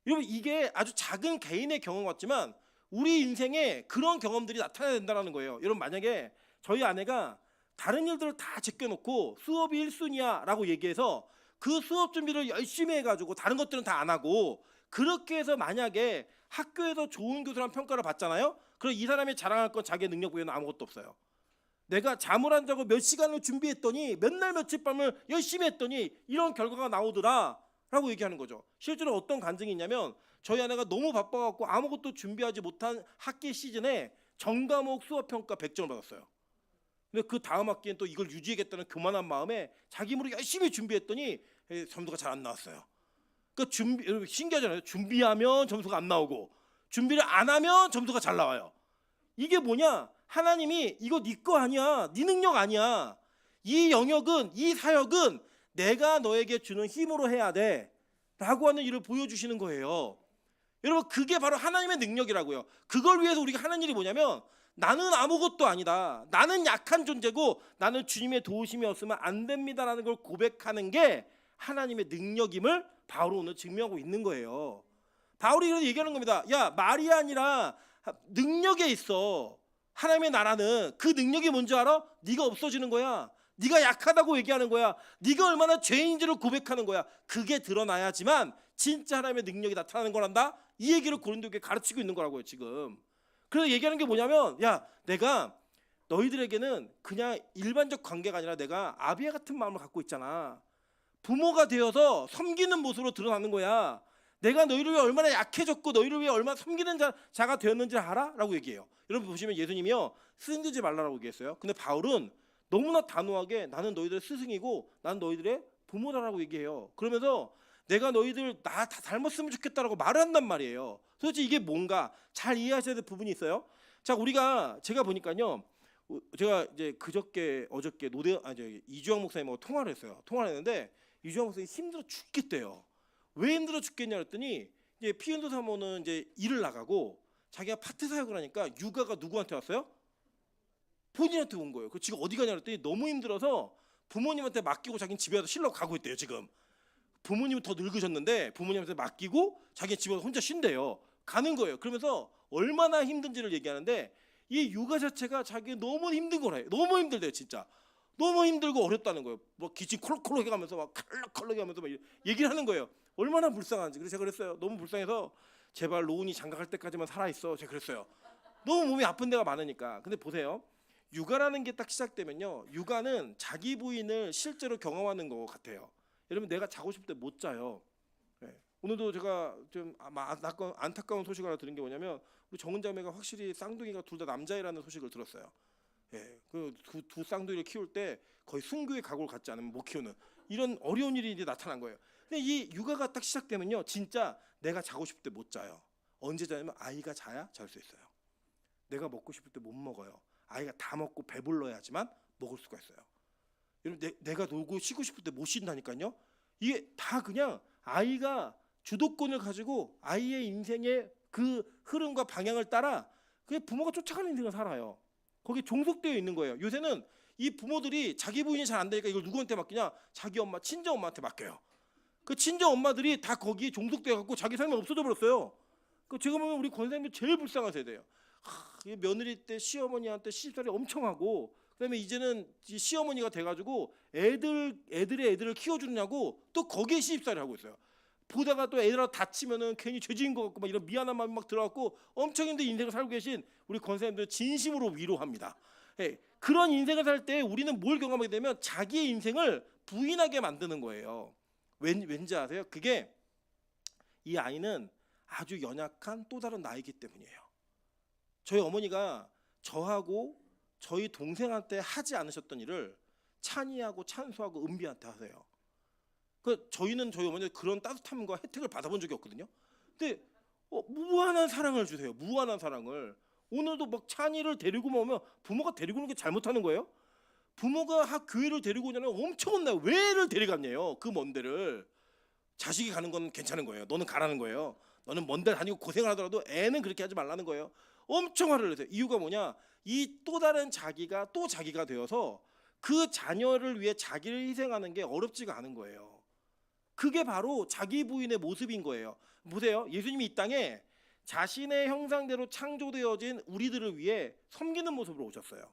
여러분 이게 아주 작은 개인의 경험 같지만 우리 인생에 그런 경험들이 나타나야 된다는 거예요. 여러분 만약에 저희 아내가 다른 일들을 다 제껴놓고 수업이 1순위야 라고 얘기해서 그 수업 준비를 열심히 해가지고 다른 것들은 다 안 하고, 그렇게 해서 만약에 학교에서 좋은 교수라는 평가를 받잖아요. 그럼 이 사람이 자랑할 건 자기의 능력 외에는 아무것도 없어요. 내가 잠을 안 자고 몇 시간을 준비했더니 맨날 며칠 밤을 열심히 했더니 이런 결과가 나오더라 라고 얘기하는 거죠. 실제로 어떤 간증이 있냐면 저희 아내가 너무 바빠갖고 아무것도 준비하지 못한 학기 시즌에 전과목 수업평가 100점을 받았어요. 근데 그 다음 학기엔 또 이걸 유지하겠다는 교만한 마음에 자기 힘으로 열심히 준비했더니 점수가 잘 안 나왔어요. 그러니까 신기하잖아요. 준비하면 점수가 안 나오고 준비를 안 하면 점수가 잘 나와요. 이게 뭐냐? 하나님이 이거 네 거 아니야. 네 능력 아니야. 이 영역은, 이 사역은 내가 너에게 주는 힘으로 해야 돼 라고 하는 일을 보여주시는 거예요. 여러분 그게 바로 하나님의 능력이라고요. 그걸 위해서 우리가 하는 일이 뭐냐면 나는 아무것도 아니다. 나는 약한 존재고 나는 주님의 도우심이 없으면 안 됩니다라는 걸 고백하는 게 하나님의 능력임을 바울은 오늘 증명하고 있는 거예요. 바울이 이런 얘기하는 겁니다. 야, 말이 아니라 능력에 있어. 하나님의 나라는 그 능력이 뭔지 알아? 네가 없어지는 거야. 네가 약하다고 얘기하는 거야. 네가 얼마나 죄인인지를 고백하는 거야. 그게 드러나야지만 진짜 하나님의 능력이 나타나는 거란다. 이 얘기를 고린도교에 가르치고 있는 거라고요 지금. 그래서 얘기하는 게 뭐냐면, 야, 내가 너희들에게는 그냥 일반적 관계가 아니라 내가 아비아 같은 마음을 갖고 있잖아. 부모가 되어서 섬기는 모습으로 드러나는 거야. 내가 너희를 위해 얼마나 약해졌고 너희를 위해 얼마나 섬기는 자가 되었는지 알아? 라고 얘기해요. 여러분 보시면 예수님이요, 스승되지 말라라고 얘기했어요. 근데 바울은 너무나 단호하게 나는 너희들의 스승이고 나는 너희들의 부모다라고 얘기해요. 그러면서 내가 너희들 나 다 닮았으면 좋겠다라고 말을 한단 말이에요. 도대체 이게 뭔가 잘 이해하셔야 될 부분이 있어요. 자, 제가 보니까요, 제가 이제 어저께 이주영 목사님하고 통화를 했어요. 통화를 했는데 이주영 목사님이 힘들어 죽겠대요. 왜 힘들어 죽겠냐 그랬더니 이제 피은도 사모는 이제 일을 나가고 자기가 파트 사역을 하니까 육아가 누구한테 왔어요? 본인한테 온 거예요. 그 지금 어디 가냐 그랬더니 너무 힘들어서 부모님한테 맡기고 자기는 집에 와서 쉬려고 가고 있대요. 지금 부모님은 더 늙으셨는데 부모님한테 맡기고 자기 집에 혼자 쉰대요. 가는 거예요. 그러면서 얼마나 힘든지를 얘기하는데 이 육아 자체가 자기 너무 힘든 거래요. 너무 힘들대요, 진짜. 너무 힘들고 어렵다는 거예요. 뭐 기침 콜록콜록 해가면서 막 컬럭컬럭 하면서 막 얘기를 하는 거예요. 얼마나 불쌍한지. 그래서 제가 그랬어요. 너무 불쌍해서 제발 로운이 장가갈 때까지만 살아 있어. 제가 그랬어요. 너무 몸이 아픈 데가 많으니까. 근데 보세요. 육아라는 게 딱 시작되면요, 육아는 자기 부인을 실제로 경험하는 것 같아요. 여러분, 내가 자고 싶을 때 못 자요. 네. 오늘도 제가 좀 안타까운 소식을 하나 들은 게 뭐냐면, 우리 정은 자매가 확실히 쌍둥이가 둘 다 남자애라는 소식을 들었어요. 예, 그 두 쌍둥이를 키울 때 거의 순교의 각오를 갖지 않으면 못 키우는 이런 어려운 일이 이제 나타난 거예요. 근데 이 육아가 딱 시작되면요, 진짜 내가 자고 싶을 때 못 자요. 언제 자냐면 아이가 자야 잘 수 있어요. 내가 먹고 싶을 때 못 먹어요. 아이가 다 먹고 배불러야지만 먹을 수가 있어요. 여러분, 내가 놀고 쉬고 싶을 때 못 쉰다니까요. 이게 다 그냥 아이가 주도권을 가지고 아이의 인생의 그 흐름과 방향을 따라 그냥 부모가 쫓아가는 인생을 살아요. 거기에 종속되어 있는 거예요. 요새는 이 부모들이 자기 부인이 잘 안 되니까 이걸 누구한테 맡기냐? 자기 엄마, 친정 엄마한테 맡겨요. 그 친정 엄마들이 다 거기에 종속되어 갖고 자기 삶이 없어져 버렸어요. 그 제가 보면 우리 권사님들 제일 불쌍한 세대예요. 며느리 때 시어머니한테 시집살이 엄청 하고, 그다음에 이제는 시어머니가 돼가지고 애들을 키워주느냐고 또 거기에 시집살이 하고 있어요. 보다가 또 애들하고 다치면은 괜히 죄지은 것 같고 막 이런 미안한 마음이 막 들어갖고 엄청 힘든 인생을 살고 계신 우리 권사님들 진심으로 위로합니다. 예, 그런 인생을 살 때 우리는 뭘 경험하게 되면 자기의 인생을 부인하게 만드는 거예요. 왠지 아세요? 그게 이 아이는 아주 연약한 또 다른 나이기 때문이에요. 저희 어머니가 저하고 저희 동생한테 하지 않으셨던 일을 찬이하고 찬수하고 은비한테 하세요. 저희는 저희 어머니가 그런 따뜻함과 혜택을 받아본 적이 없거든요. 근데 무한한 사랑을 주세요. 무한한 사랑을. 오늘도 막 찬이를 데리고 오면 부모가 데리고 오는 게 잘못하는 거예요? 부모가 교회를 데리고 오냐면 엄청 혼나요. 왜 애를 데려갔냐요? 그 먼 데를. 자식이 가는 건 괜찮은 거예요. 너는 가라는 거예요. 너는 먼 데 다니고 고생을 하더라도 애는 그렇게 하지 말라는 거예요. 엄청 화를 내세요. 이유가 뭐냐? 이 또 다른 자기가 또 자기가 되어서 그 자녀를 위해 자기를 희생하는 게 어렵지가 않은 거예요. 그게 바로 자기 부인의 모습인 거예요. 보세요. 예수님이 이 땅에 자신의 형상대로 창조되어진 우리들을 위해 섬기는 모습으로 오셨어요.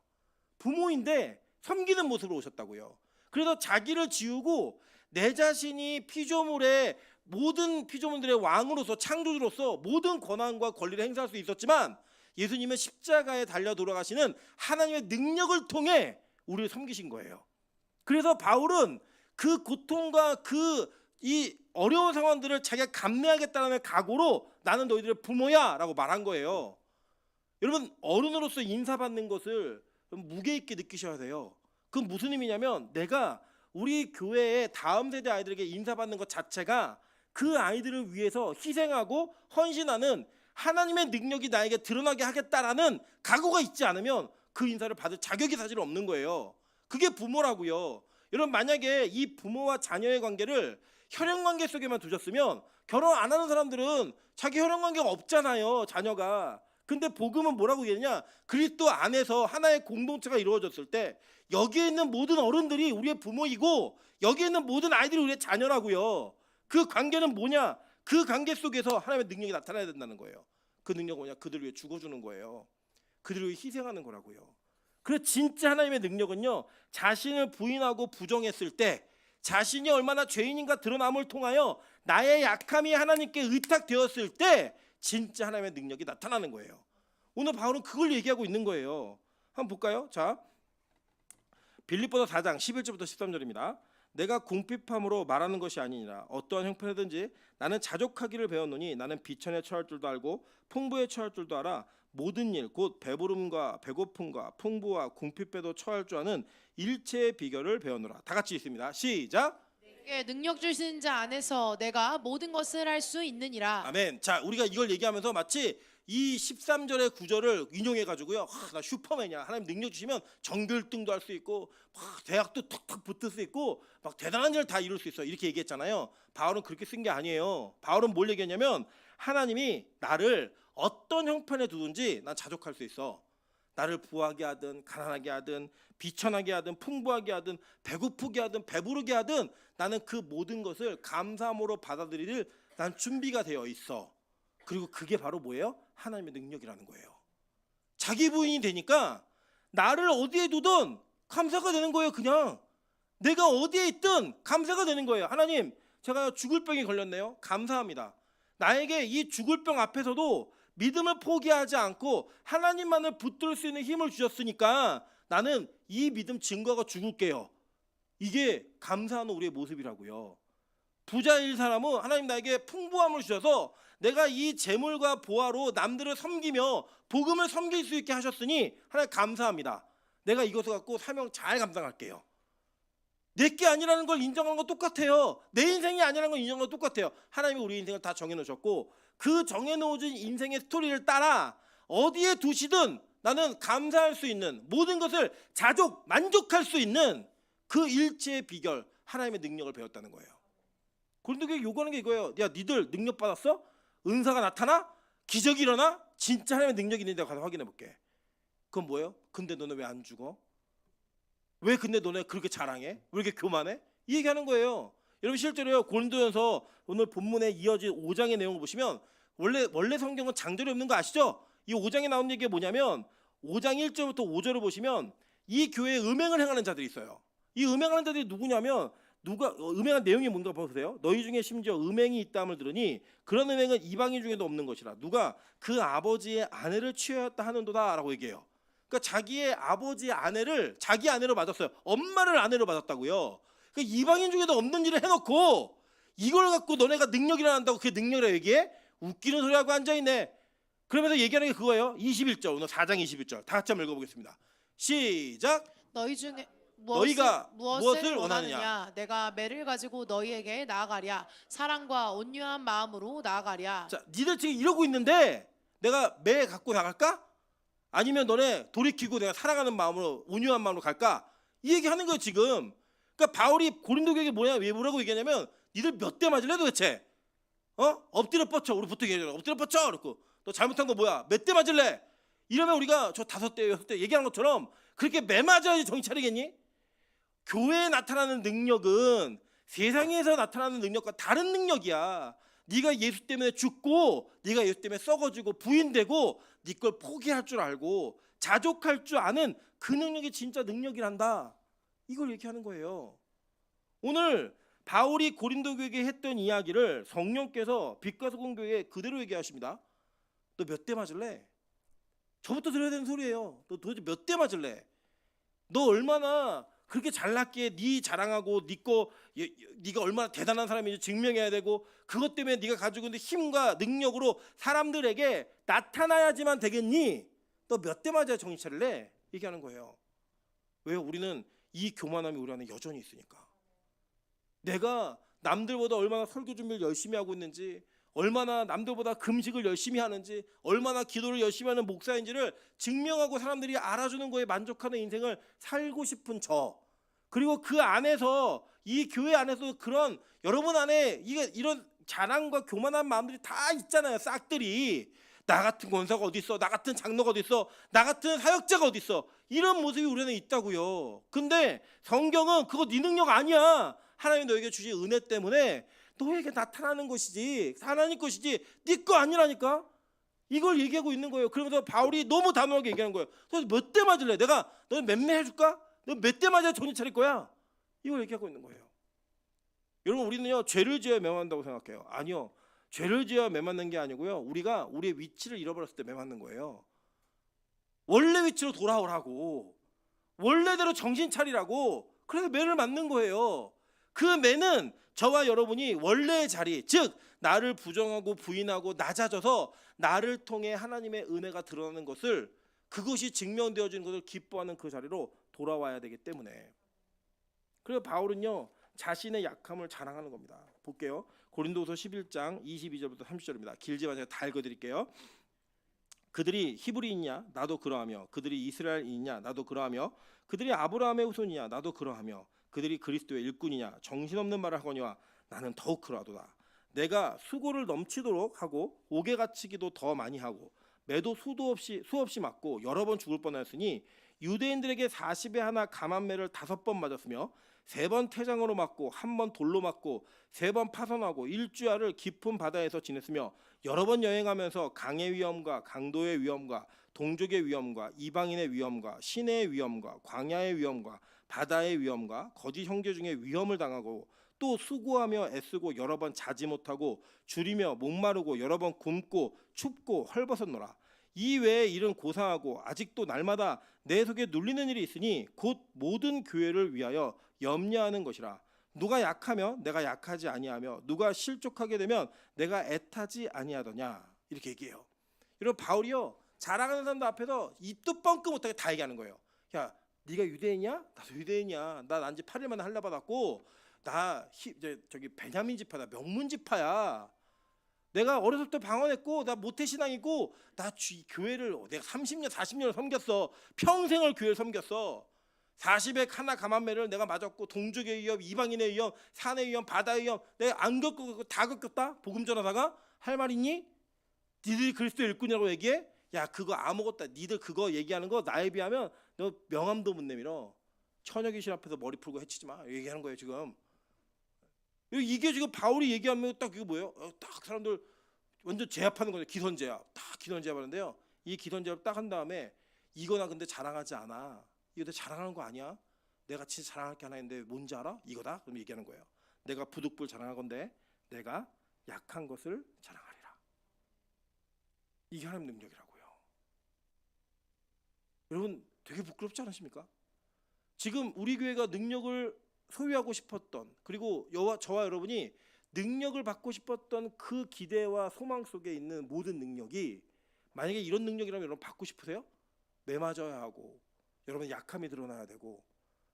부모인데 섬기는 모습으로 오셨다고요. 그래서 자기를 지우고 내 자신이 모든 피조물들의 왕으로서, 창조주로서 모든 권한과 권리를 행사할 수 있었지만 예수님은 십자가에 달려 돌아가시는 하나님의 능력을 통해 우리를 섬기신 거예요. 그래서 바울은 그 고통과 이 어려운 상황들을 자기가 감내하겠다는 각오로 나는 너희들의 부모야 라고 말한 거예요. 여러분, 어른으로서 인사받는 것을 무게 있게 느끼셔야 돼요. 그건 무슨 의미냐면 내가 우리 교회의 다음 세대 아이들에게 인사받는 것 자체가 그 아이들을 위해서 희생하고 헌신하는 하나님의 능력이 나에게 드러나게 하겠다라는 각오가 있지 않으면 그 인사를 받을 자격이 사실 없는 거예요. 그게 부모라고요. 여러분, 만약에 이 부모와 자녀의 관계를 혈연관계 속에만 두셨으면 결혼 안 하는 사람들은 자기 혈연관계가 없잖아요, 자녀가. 근데 복음은 뭐라고 얘기하냐? 그리스도 안에서 하나의 공동체가 이루어졌을 때 여기에 있는 모든 어른들이 우리의 부모이고 여기에 있는 모든 아이들이 우리의 자녀라고요. 그 관계는 뭐냐? 그 관계 속에서 하나님의 능력이 나타나야 된다는 거예요. 그 능력은 뭐냐? 그들 위해 죽어주는 거예요. 그들 위해 희생하는 거라고요. 그래서 진짜 하나님의 능력은요, 자신을 부인하고 부정했을 때 자신이 얼마나 죄인인가 드러남을 통하여 나의 약함이 하나님께 의탁되었을 때 진짜 하나님의 능력이 나타나는 거예요. 오늘 바울은 그걸 얘기하고 있는 거예요. 한번 볼까요? 자, 빌립보서 4장 11절부터 13절입니다. 내가 궁핍함으로 말하는 것이 아니니라. 어떠한 형편이든지 나는 자족하기를 배웠노니 나는 비천에 처할 줄도 알고 풍부에 처할 줄도 알아. 모든 일 곧 배부름과 배고픔과 풍부와 궁핍에도 처할 줄 아는 일체의 비결을 배우노라. 다 같이 있습니다. 시작. 내게 능력 주시는 자 안에서 내가 모든 것을 할 수 있느니라. 아멘. 자, 우리가 이걸 얘기하면서 마치 이 13절의 구절을 인용해 가지고요. 나 슈퍼맨이야. 하나님 능력 주시면 전교 1등도 할 수 있고 막 대학도 툭툭 붙을 수 있고 막 대단한 일을 다 이룰 수 있어. 이렇게 얘기했잖아요. 바울은 그렇게 쓴 게 아니에요. 바울은 뭘 얘기했냐면 하나님이 나를 어떤 형편에 두든지 난 자족할 수 있어. 나를 부하게 하든 가난하게 하든 비천하게 하든 풍부하게 하든 배고프게 하든 배부르게 하든 나는 그 모든 것을 감사함으로 받아들일 난 준비가 되어 있어. 그리고 그게 바로 뭐예요? 하나님의 능력이라는 거예요. 자기 부인이 되니까 나를 어디에 두든 감사가 되는 거예요. 그냥 내가 어디에 있든 감사가 되는 거예요. 하나님, 제가 죽을 병이 걸렸네요. 감사합니다. 나에게 이 죽을 병 앞에서도 믿음을 포기하지 않고 하나님만을 붙들 수 있는 힘을 주셨으니까 나는 이 믿음 증거가 죽을게요. 이게 감사하는 우리의 모습이라고요. 부자일 사람은 하나님 나에게 풍부함을 주셔서 내가 이 재물과 보화로 남들을 섬기며 복음을 섬길 수 있게 하셨으니 하나님 감사합니다. 내가 이것을 갖고 사명 잘 감당할게요. 내게 아니라는 걸 인정하는 건 똑같아요. 내 인생이 아니라는 걸 인정하는 건 똑같아요. 하나님이 우리 인생을 다 정해놓으셨고 그 정해놓으신 인생의 스토리를 따라 어디에 두시든 나는 감사할 수 있는 모든 것을 만족할 수 있는 그 일체의 비결 하나님의 능력을 배웠다는 거예요. 고린도교회 요구하는 게 이거예요. 야, 니들 능력 받았어? 은사가 나타나? 기적이 일어나? 진짜 하나님의 능력이 있는데 가서 확인해 볼게. 그건 뭐예요? 근데 너네 왜 안 죽어? 왜 근데 너네 그렇게 자랑해? 왜 이렇게 교만해? 이 얘기하는 거예요. 여러분 실제로요, 고린도전서 오늘 본문에 이어진 5장의 내용을 보시면 원래 성경은 장절이 없는 거 아시죠? 이 5장에 나온 얘기가 뭐냐면 5장 1절부터 5절을 보시면 이 교회에 음행을 행하는 자들이 있어요. 이 음행하는 자들이 누구냐면 음행한 내용이 뭔가 보세요. 너희 중에 심지어 음행이 있다함을 들으니 그런 음행은 이방인 중에도 없는 것이라. 누가 그 아버지의 아내를 취하였다 하는도다라고 얘기해요. 그러니까 자기의 아버지의 아내를 자기 아내로 맞았어요. 엄마를 아내로 맞았다고요. 그러니까 이방인 중에도 없는 일을 해놓고 이걸 갖고 너네가 능력이라 한다고 그게 능력이라 얘기해? 웃기는 소리하고 앉아있네. 그러면서 얘기하는 게 그거예요. 21절 오늘 4장 21절 다 같이 한번 읽어보겠습니다. 시작. 너희 중에 너희가 무엇을 원하느냐? 내가 매를 가지고 너희에게 나아가랴. 사랑과 온유한 마음으로 나아가랴. 자, 니들 지금 이러고 있는데 내가 매 갖고 나갈까? 아니면 너네 돌이키고 내가 사랑하는 마음으로 온유한 마음으로 갈까? 이 얘기하는 거예요 지금. 그러니까 바울이 고린도교에게 왜 뭐라고 얘기하냐면 니들 몇 대 맞을래 도대체? 엎드려 뻗쳐. 우리 보통 얘기하잖아. 엎드려 뻗쳐. 그렇고 너 잘못한 거 뭐야? 몇 대 맞을래? 이러면 우리가 저 5대 6대 얘기한 것처럼 그렇게 매 맞아야지 정신 차리겠니? 교회에 나타나는 능력은 세상에서 나타나는 능력과 다른 능력이야. 네가 예수 때문에 죽고 네가 예수 때문에 썩어지고 부인되고 네 걸 포기할 줄 알고 자족할 줄 아는 그 능력이 진짜 능력이란다. 이걸 얘기하는 거예요. 오늘 바울이 고린도 교회에 했던 이야기를 성령께서 빛과 소금 교회에 그대로 얘기하십니다. 너 몇 대 맞을래? 저부터 들어야 되는 소리예요. 너 도대체 몇 대 맞을래? 너 얼마나 그렇게 잘났기에 네 자랑하고 네가 얼마나 대단한 사람인지 증명해야 되고 그것 때문에 네가 가지고 있는 힘과 능력으로 사람들에게 나타나야지만 되겠니? 너 몇 대 맞아야 정신 차릴래? 얘기하는 거예요. 왜요? 우리는 이 교만함이 우리 안에 여전히 있으니까. 내가 남들보다 얼마나 설교 준비를 열심히 하고 있는지, 얼마나 남들보다 금식을 열심히 하는지, 얼마나 기도를 열심히 하는 목사인지를 증명하고 사람들이 알아주는 거에 만족하는 인생을 살고 싶은 저, 그리고 그 안에서 이 교회 안에서 그런 여러분 안에 이런 자랑과 교만한 마음들이 다 있잖아요. 싹들이 나 같은 권사가 어디 있어? 나 같은 장로가 어디 있어? 나 같은 사역자가 어디 있어? 이런 모습이 우리 안에 있다고요. 근데 성경은 그거 네 능력 아니야. 하나님이 너에게 주신 은혜 때문에 너에게 나타나는 것이지, 하나님 것이지 네 거 아니라니까. 이걸 얘기하고 있는 거예요. 그러면서 바울이 너무 단호하게 얘기하는 거예요. 너 몇 대 맞을래? 내가 너 몇 매 해줄까? 너 몇 대 맞아야 정신 차릴 거야? 이걸 얘기하고 있는 거예요. 여러분, 우리는요 죄를 지어야 매맞는다고 생각해요. 아니요, 죄를 지어야 매맞는 게 아니고요, 우리가 우리의 위치를 잃어버렸을 때 매맞는 거예요. 원래 위치로 돌아오라고, 원래대로 정신 차리라고. 그래서 매를 맞는 거예요. 그 매는 저와 여러분이 원래의 자리, 즉 나를 부정하고 부인하고 낮아져서 나를 통해 하나님의 은혜가 드러나는 것을, 그것이 증명되어지는 것을 기뻐하는 그 자리로 돌아와야 되기 때문에. 그래서 바울은요 자신의 약함을 자랑하는 겁니다. 볼게요. 고린도서 11장 22절부터 30절입니다. 길지만 제가 다 읽어드릴게요. 그들이 히브리인이냐? 나도 그러하며. 그들이 이스라엘인이냐? 나도 그러하며. 그들이 아브라함의 후손이냐? 나도 그러하며. 그들이 그리스도의 일꾼이냐? 정신없는 말을 하거니와 나는 더욱 그러하도다. 내가 수고를 넘치도록 하고 옥에 갇히기도 더 많이 하고 매도 수없이 맞고 여러 번 죽을 뻔하였으니 유대인들에게 40에 하나 감한매를 5번 맞았으며 3번 태장으로 맞고 1번 돌로 맞고 3번 파선하고 일주야를 깊은 바다에서 지냈으며 여러 번 여행하면서 강의 위험과 강도의 위험과 동족의 위험과 이방인의 위험과 시내의 위험과 광야의 위험과 바다의 위험과 거짓 형제 중에 위험을 당하고 또 수고하며 애쓰고 여러 번 자지 못하고 줄이며 목마르고 여러 번 굶고 춥고 헐벗었노라. 이 외에 일은 고사하고 아직도 날마다 내 속에 눌리는 일이 있으니 곧 모든 교회를 위하여 염려하는 것이라. 누가 약하며 내가 약하지 아니하며 누가 실족하게 되면 내가 애타지 아니하더냐. 이렇게 얘기해요. 여러분, 바울이요 자랑하는 사람들 앞에서 입도 뻥끗 못하게 다 얘기하는 거예요. 야, 네가 유대인이야? 나도 유대인이야. 나 난지 8일 만에 할례 받았고 나 저기 베냐민 지파다, 명문 지파야. 내가 어렸을 때 방언했고 나 모태신앙이고 나 교회를 내가 30년 40년을 섬겼어. 평생을 교회를 섬겼어. 40에 하나 감한매를 내가 맞았고 동족의 위험, 이방인의 위험, 산의 위험, 바다의 위험 내가 안 겪고 다 겪었다. 복음 전하다가 할 말 있니? 니들이 그리스도 일꾼이라고 얘기해? 야, 그거 아무것도 니들 그거 얘기하는 거 나에 비하면 너 명함도 못 내밀어. 처녀 귀신 앞에서 머리 풀고 해치지 마. 얘기하는 거예요 지금. 이게 지금 바울이 얘기하면 딱 이거 뭐예요? 딱 사람들 완전 제압하는 거죠. 기선제압. 딱 기선제압하는데요. 이 기선제압 딱 한 다음에 이거 나 근데 자랑하지 않아. 이거 내 자랑하는 거 아니야? 내가 진짜 자랑할 게 하나 있는데 뭔지 알아? 이거다? 그럼 얘기하는 거예요. 내가 부득불 자랑한 건데 내가 약한 것을 자랑하리라. 이게 하나님 능력이라고요. 여러분 되게 부끄럽지 않으십니까? 지금 우리 교회가 능력을 소유하고 싶었던, 그리고 저와 여러분이 능력을 받고 싶었던 그 기대와 소망 속에 있는 모든 능력이, 만약에 이런 능력이라면 여러분 받고 싶으세요? 매맞아야 하고 여러분 약함이 드러나야 되고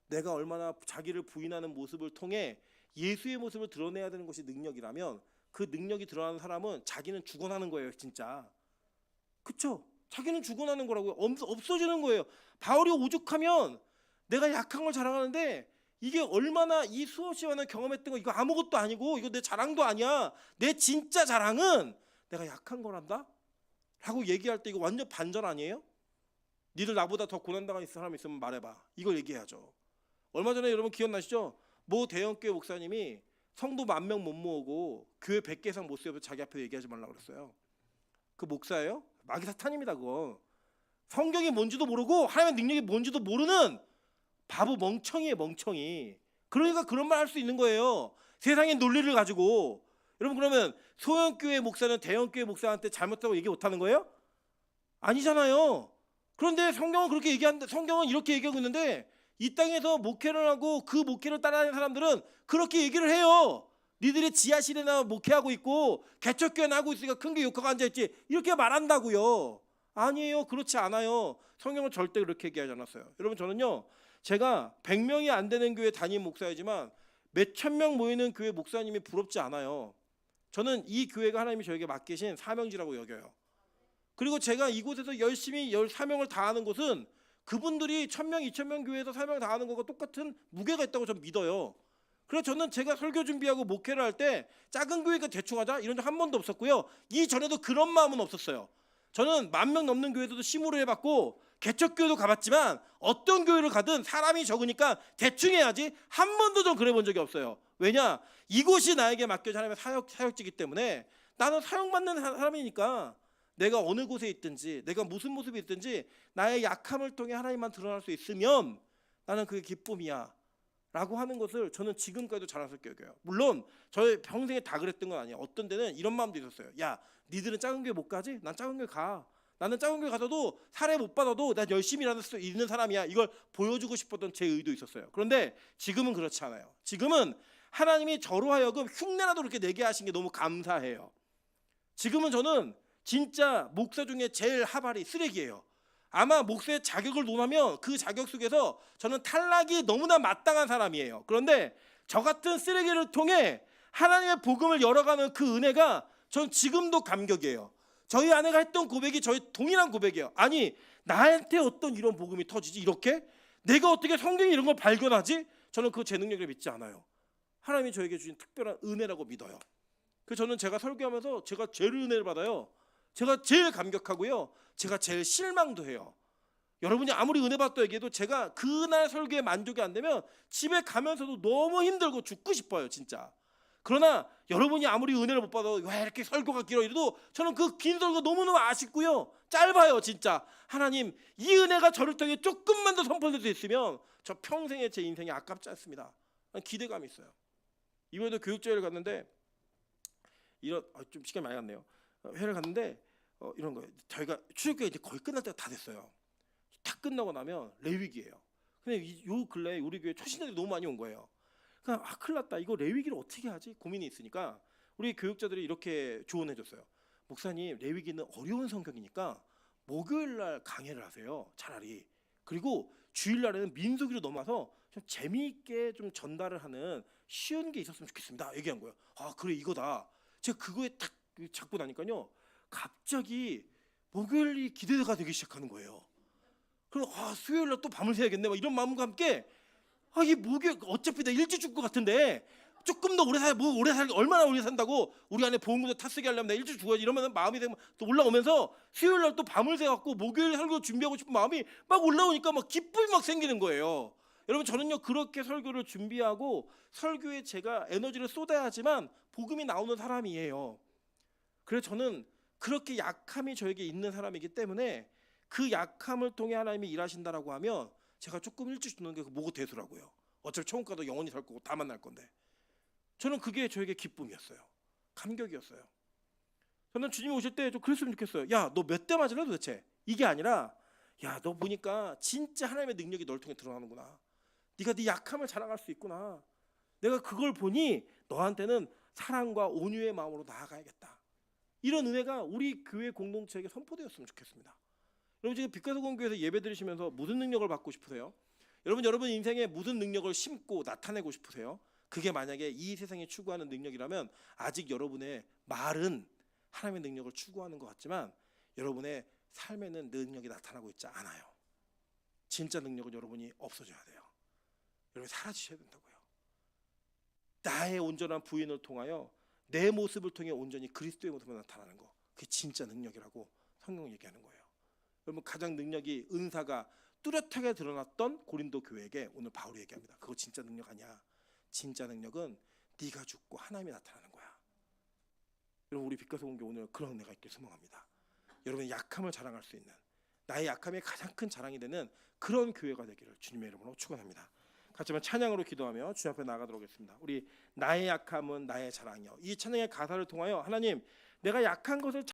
내가 얼마나 자기를 부인하는 모습을 통해 예수의 모습을 드러내야 되는 것이 능력이라면 그 능력이 드러나는 사람은 자기는 죽어나는 거예요. 진짜 그쵸? 자기는 죽어나는 거라고요. 없어지는 거예요. 바울이 오죽하면 내가 약한 걸 자랑하는데 이게 얼마나 이 수없이 많은 경험했던 거 이거 아무것도 아니고 이거 내 자랑도 아니야. 내 진짜 자랑은 내가 약한 거란다 라고 얘기할 때 이거 완전 반전 아니에요? 니들 나보다 더 고난당한 사람 있으면 말해봐. 이걸 얘기해야죠. 얼마 전에 여러분 기억나시죠? 모 대형교회 목사님이 성도 10,000명 못 모으고 교회 100개 이상 못 세워서 자기 앞에 얘기하지 말라고 그랬어요. 그 목사예요? 마귀 사탄입니다. 그거 성경이 뭔지도 모르고 하나님의 능력이 뭔지도 모르는 바보 멍청이에요. 멍청이. 그러니까 그런 말 할 수 있는 거예요. 세상의 논리를 가지고. 여러분, 그러면 소형교회 목사는 대형교회 목사한테 잘못하고 얘기 못하는 거예요? 아니잖아요. 그런데 성경은 그렇게 얘기하는데, 성경은 이렇게 얘기하고 있는데 이 땅에서 목회를 하고 그 목회를 따라하는 사람들은 그렇게 얘기를 해요. 니들이 지하실에나 목회하고 있고 개척교회나 하고 있으니까 큰 게 욕하고 앉아있지, 이렇게 말한다고요. 아니에요. 그렇지 않아요. 성경은 절대 그렇게 얘기하지 않았어요. 여러분, 저는요 제가 100명이 안 되는 교회 담임 목사이지만 몇천 명 모이는 교회 목사님이 부럽지 않아요. 저는 이 교회가 하나님이 저에게 맡기신 사명지라고 여겨요. 그리고 제가 이곳에서 열심히 사명을 다하는 것은 그분들이 1,000명, 2,000명 교회에서 사명을 다하는 것과 똑같은 무게가 있다고 저는 믿어요. 그래서 저는 제가 설교 준비하고 목회를 할 때 작은 교회가 대충 하자 이런 적 한 번도 없었고요. 이전에도 그런 마음은 없었어요. 저는 10,000명 넘는 교회도 심으로 해봤고 개척교회도 가봤지만 어떤 교회를 가든 사람이 적으니까 대충 해야지 한 번도 좀 그래 본 적이 없어요. 왜냐? 이곳이 나에게 맡겨진 하나님의 사역지이기 때문에 나는 사용받는 사람이니까 내가 어느 곳에 있든지 내가 무슨 모습이 있든지 나의 약함을 통해 하나님만 드러날 수 있으면 나는 그게 기쁨이야 라고 하는 것을 저는 지금까지도 자랑스럽게 여겨요. 물론 저의 평생에 다 그랬던 건 아니에요. 어떤 데는 이런 마음도 있었어요. 야, 니들은 작은 교회 못 가지? 난 작은 교회 가. 나는 작은 교회 가서도 사례 못 받아도 난 열심히 일할 수 있는 사람이야. 이걸 보여주고 싶었던 제 의도 있었어요. 그런데 지금은 그렇지 않아요. 지금은 하나님이 저로 하여금 흉내라도 그렇게 내게 하신 게 너무 감사해요. 지금은 저는 진짜 목사 중에 제일 하발이 쓰레기예요. 아마 목사의 자격을 논하면 그 자격 속에서 저는 탈락이 너무나 마땅한 사람이에요. 그런데 저 같은 쓰레기를 통해 하나님의 복음을 열어가는 그 은혜가 전 지금도 감격이에요. 저희 아내가 했던 고백이 저희 동일한 고백이에요. 아니, 나한테 어떤 이런 복음이 터지지? 이렇게? 내가 어떻게 성경에 이런 걸 발견하지? 저는 그 제 능력을 믿지 않아요. 하나님이 저에게 주신 특별한 은혜라고 믿어요. 그래서 저는 제가 설교하면서 제가 제일 은혜를 받아요. 제가 제일 감격하고요. 제가 제일 실망도 해요. 여러분이 아무리 은혜 받다 얘기해도 제가 그날 설교에 만족이 안 되면 집에 가면서도 너무 힘들고 죽고 싶어요, 진짜. 그러나 여러분이 아무리 은혜를 못 받아도 왜 이렇게 설교가 길어 이래도 저는 그 긴 설교 너무너무 아쉽고요. 짧아요, 진짜. 하나님, 이 은혜가 저를 통해 조금만 더 선포될 수 있으면 저 평생에 제 인생이 아깝지 않습니다. 기대감이 있어요. 이번에도 교육제회를 갔는데 좀 시간이 많이 갔네요. 회를 갔는데 이런 거예요. 저희가 출애굽기가 이제 거의 끝날 때가 다 됐어요. 다 끝나고 나면 레위기예요. 근데 요 근래 우리 교회 초신자들이 너무 많이 온 거예요. 그러니까 큰일 났다. 이거 레위기를 어떻게 하지? 고민이 있으니까 우리 교육자들이 이렇게 조언해 줬어요. 목사님, 레위기는 어려운 성경이니까 목요일 날 강해를 하세요. 차라리. 그리고 주일 날에는 민수기로 넘어서 좀 재미있게 좀 전달을 하는 쉬운 게 있었으면 좋겠습니다. 얘기한 거예요. 아, 그래, 이거다. 제가 그거에 딱 잡고 나니까요. 갑자기 목요일이 기대가 되기 시작하는 거예요. 그럼 수요일 날 또 밤을 새야겠네. 막 이런 마음과 함께 이 목요일 어차피 나 일찍 죽을 것 같은데 조금 더 오래 오래 살 얼마나 오래 산다고 우리 안에 보험금도 타쓰게 하려면 나 일찍 죽어야지 이러면 마음이 또 올라오면서 수요일 날 또 밤을 새갖고 목요일 설교 준비하고 싶은 마음이 막 올라오니까 막 기쁨이 막 생기는 거예요. 여러분, 저는요 그렇게 설교를 준비하고 설교에 제가 에너지를 쏟아야 하지만 복음이 나오는 사람이에요. 그래서 저는 그렇게 약함이 저에게 있는 사람이기 때문에 그 약함을 통해 하나님이 일하신다라고 하면 제가 조금 일찍 죽는 게 뭐고 대수라고요. 어차피 천국 가도 영원히 살 거고 다 만날 건데. 저는 그게 저에게 기쁨이었어요. 감격이었어요. 저는 주님이 오실 때 좀 그랬으면 좋겠어요. 야, 너 몇 대 맞을래 도대체? 이게 아니라 야, 너 보니까 진짜 하나님의 능력이 널 통해 드러나는구나. 네가 네 약함을 자랑할 수 있구나. 내가 그걸 보니 너한테는 사랑과 온유의 마음으로 나아가야겠다. 이런 은혜가 우리 교회 공동체에게 선포되었으면 좋겠습니다. 여러분, 지금 빛가서공교회에서 예배 드리시면서 무슨 능력을 받고 싶으세요? 여러분 인생에 무슨 능력을 심고 나타내고 싶으세요? 그게 만약에 이 세상이 추구하는 능력이라면 아직 여러분의 말은 하나님의 능력을 추구하는 것 같지만 여러분의 삶에는 능력이 나타나고 있지 않아요. 진짜 능력은 여러분이 없어져야 돼요. 여러분이 사라지셔야 된다고요. 나의 온전한 부인을 통하여 내 모습을 통해 온전히 그리스도의 모습으로 나타나는 거, 그게 진짜 능력이라고 성경은 얘기하는 거예요. 여러분, 가장 능력이 은사가 뚜렷하게 드러났던 고린도 교회에게 오늘 바울이 얘기합니다. 그거 진짜 능력 아니야. 진짜 능력은 네가 죽고 하나님이 나타나는 거야. 여러분, 우리 빛가서 공교 오늘 그런 은혜가 있길 소망합니다. 여러분의 약함을 자랑할 수 있는, 나의 약함의 가장 큰 자랑이 되는 그런 교회가 되기를 주님의 이름으로 축원합니다. 같이 한번 찬양으로 기도하며 주님 앞에 나가도록 하겠습니다. 우리 나의 약함은 나의 자랑이요. 이 찬양의 가사를 통하여 하나님, 내가 약한 것을